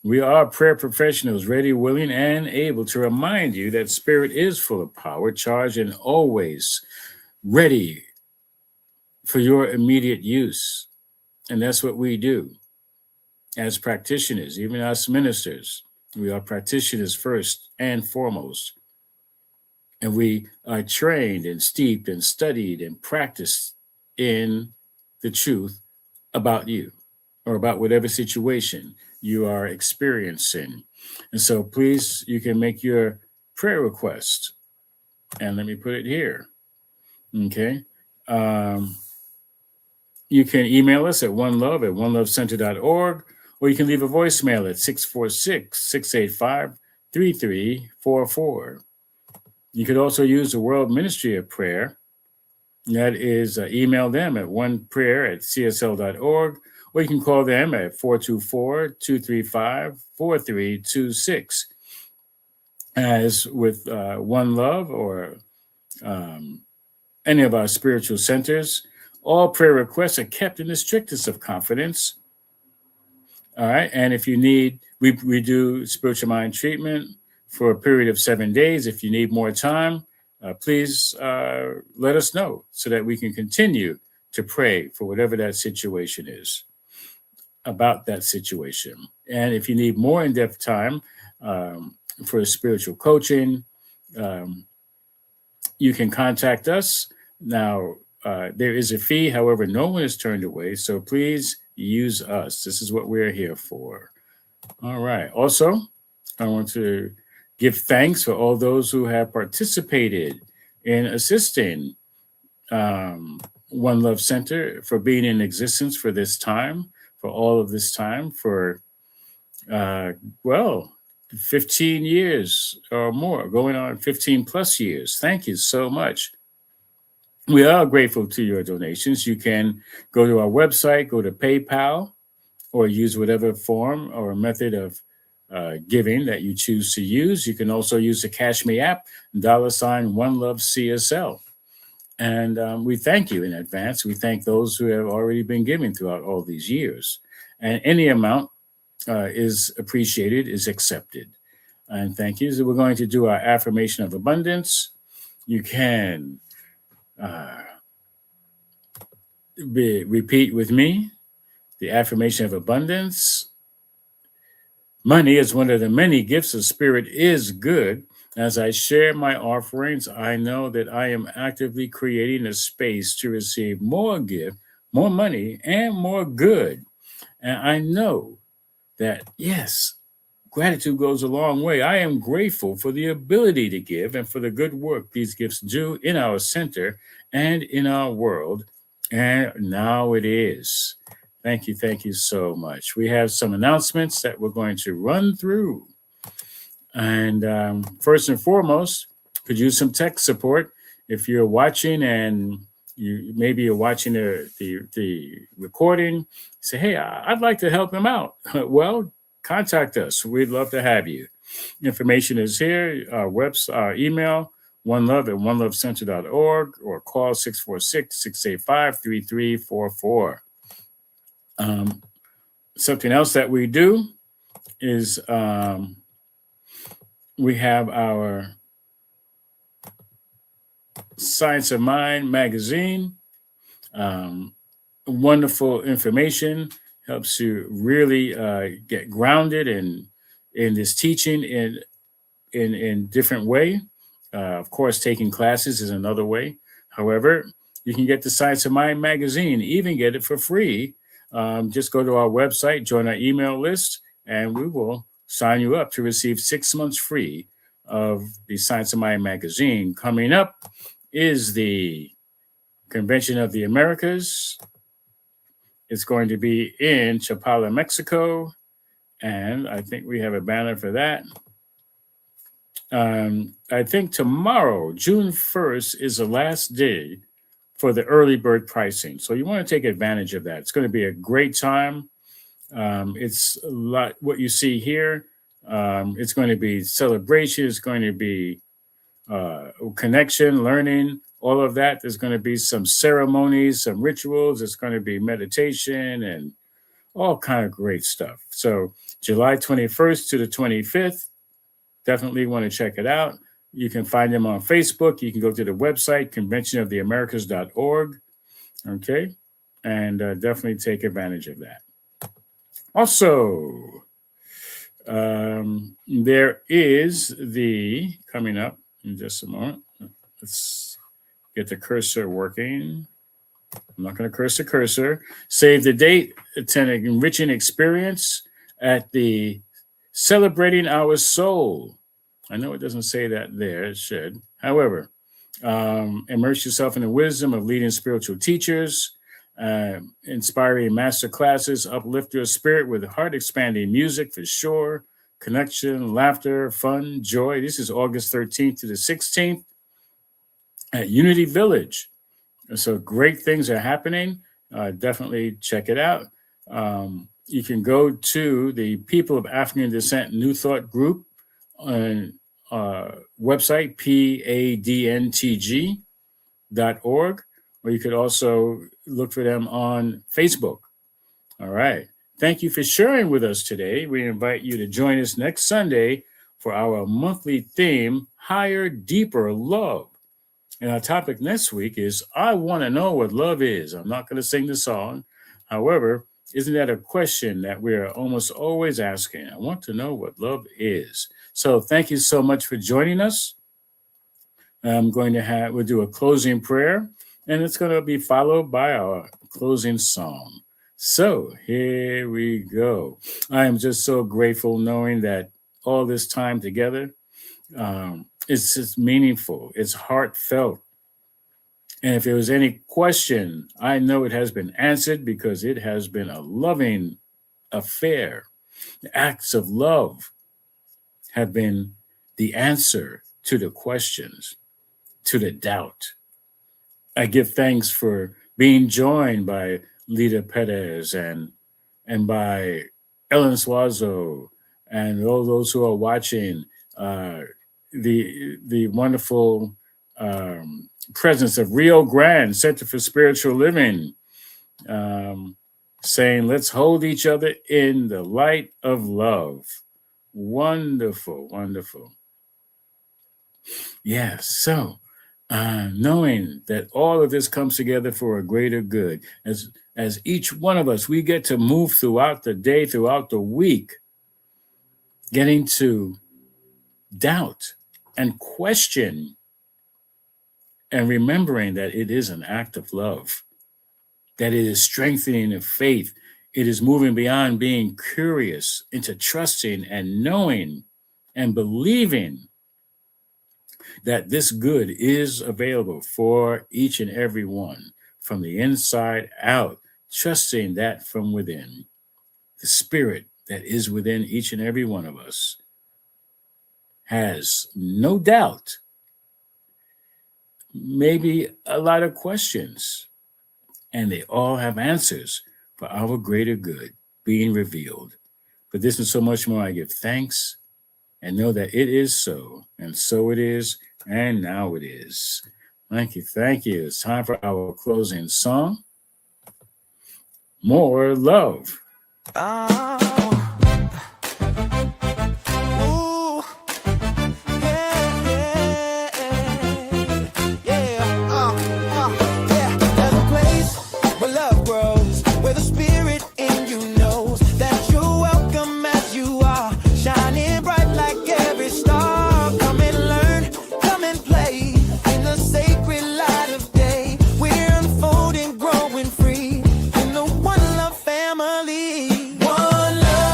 We are prayer professionals, ready, willing, and able to remind you that Spirit is full of power, charged, and always ready for your immediate use. And that's what we do as practitioners, even as ministers. We are practitioners first and foremost. And we are trained and steeped and studied and practiced in the truth about you or about whatever situation you are experiencing. And so please, you can make your prayer request. And let me put it here. Okay. You can email us at onelovecenter.org, or you can leave a voicemail at 646-685-3344. You could also use the World Ministry of Prayer. That is, email them at oneprayer@csl.org, or you can call them at 424-235-4326. As with One Love or any of our spiritual centers, all prayer requests are kept in the strictest of confidence. All right. And if you need, we do spiritual mind treatment for a period of 7 days. If you need more time, please let us know so that we can continue to pray for whatever that situation is, about that situation. And if you need more in-depth time for spiritual coaching, you can contact us. Now, there is a fee. However, no one is turned away. So please use us. This is what we're here for. All right. Also, I want to give thanks for all those who have participated in assisting One Love Center for being in existence for this time, for all of this time, for, 15 years or more, going on 15 plus years. Thank you so much. We are grateful to your donations. You can go to our website, go to PayPal, or use whatever form or method of giving that you choose to use. You can also use the Cash Me app, $OneLoveCSL. And we thank you in advance. We thank those who have already been giving throughout all these years. And any amount is appreciated, is accepted. And thank you. So we're going to do our affirmation of abundance. You can repeat with me the affirmation of abundance. Money is one of the many gifts of Spirit is good. As I share my offerings, I know that I am actively creating a space to receive more gift, more money, and more good. And I know that, yes, gratitude goes a long way. I am grateful for the ability to give and for the good work these gifts do in our center and in our world. And now it is. Thank you so much. We have some announcements that we're going to run through. And first and foremost, could use some tech support. If you're watching and maybe you're watching the recording, say, hey, I'd like to help him out. Well, contact us. We'd love to have you. Information is here. Our email, oneLove@onelovecenter.org, or call 646-685-3344. Something else that we do is we have our Science of Mind magazine. Wonderful information, helps you really get grounded in this teaching in different way. Of course, taking classes is another way. However, you can get the Science of Mind magazine, even get it for free. Just go to our website, join our email list, and we will sign you up to receive 6 months free of the Science of Mind magazine. Coming up is the Convention of the Americas. It's going to be in Chapala, Mexico, and I think we have a banner for that. I think tomorrow, June 1st, is the last day for the early bird pricing. So you want to take advantage of that. It's going to be a great time. It's a lot what you see here. It's going to be celebration. It's going to be connection, learning, all of that. There's going to be some ceremonies, some rituals. It's going to be meditation and all kind of great stuff. So July 21st to the 25th, definitely want to check it out. You can find them on Facebook. You can go to the website, conventionoftheamericas.org. Okay. And definitely take advantage of that. Also, there is the coming up in just a moment. Let's get the cursor working. I'm not going to curse the cursor. Save the date. Attend an enriching experience at the Celebrating Our Soul. I know it doesn't say that there. It should. However, immerse yourself in the wisdom of leading spiritual teachers, inspiring master classes, uplift your spirit with heart-expanding music for sure, connection, laughter, fun, joy. This is August 13th to the 16th at Unity Village. So great things are happening. Definitely check it out. You can go to the People of African Descent New Thought group on website, padntg.org, or you could also look for them on Facebook. All right. Thank you for sharing with us today. We invite you to join us next Sunday for our monthly theme, Higher, Deeper Love. And our topic next week is, I want to know what love is. I'm not going to sing the song. However, isn't that a question that we're almost always asking? I want to know what love is. So thank you so much for joining us. We'll do a closing prayer, and it's going to be followed by our closing song. So here we go. I am just so grateful knowing that all this time together, it's just meaningful. It's heartfelt. And if there was any question, I know it has been answered because it has been a loving affair. The acts of love have been the answer to the questions, to the doubt. I give thanks for being joined by Lita Perez and by Ellen Suazo and all those who are watching, the wonderful presence of Rio Grande Center for Spiritual Living, saying, let's hold each other in the light of love. Wonderful, wonderful. Yes, so knowing that all of this comes together for a greater good, as each one of us, we get to move throughout the day, throughout the week, getting to doubt and question and remembering that it is an act of love, that it is strengthening of faith. It is moving beyond being curious into trusting and knowing and believing that this good is available for each and every one from the inside out, trusting that from within, the spirit that is within each and every one of us has no doubt, maybe a lot of questions, and they all have answers for our greater good being revealed. For this and so much more, I give thanks and know that it is so, and so it is, and now it is. Thank you, thank you. It's time for our closing song, More Love. Family. One love.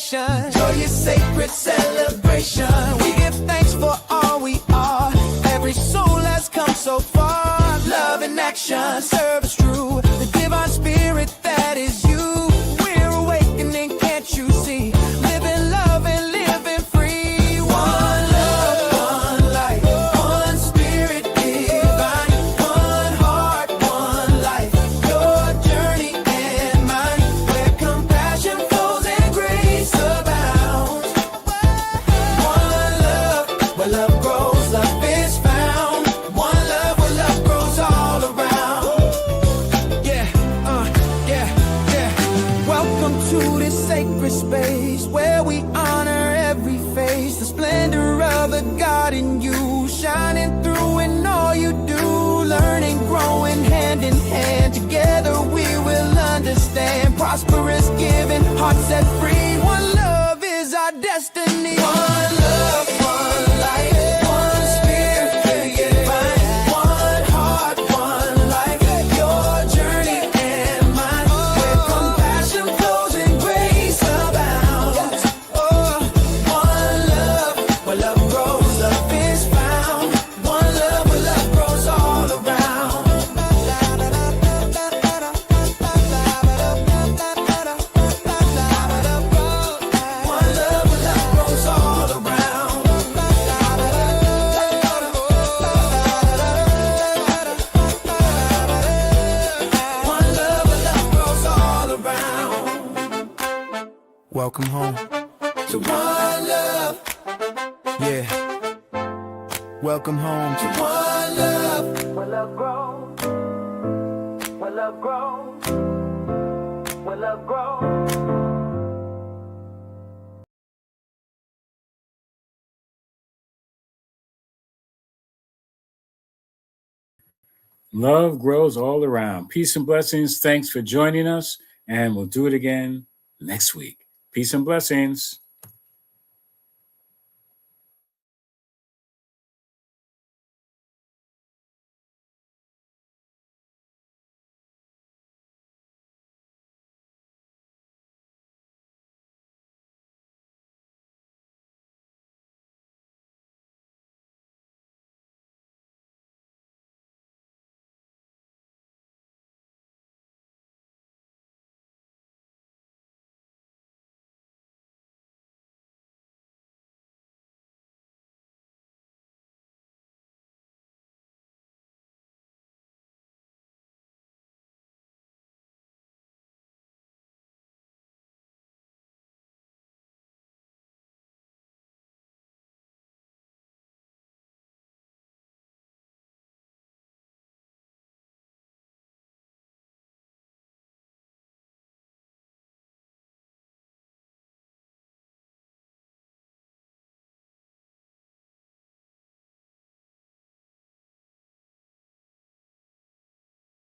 connection. Joyous sacred celebration. We give thanks for all we are. Every soul has come so far. Love in action, service true. The divine spirit that is you. We're awakening, can't you see? Living love and living free. One love, one life, one spirit divine. One heart, one life. Your journey and mine. Where compassion flows and grace abounds. One love, where love grows, love is found. One love, where love grows all around. Yeah, yeah. Welcome to this sacred space where we honor every face. The splendor of the God in you, shining through in all you do. Learning, growing hand in hand. Together we will understand. Prosperous, giving, hearts set free. One love is our destiny. One love, one life, one spirit divine. One heart, one life. Your journey and mine. Where compassion flows and grace abounds. Oh, one love, where love grows, love is found. One love, where love grows all around. One love, where love grows all around. One love, where love grows all around. Welcome home to one love. Yeah. Welcome home to one love. Where love grows. Where love grows. Where love grows. Love grows all around. Peace and blessings. Thanks for joining us, and we'll do it again next week. Peace and blessings.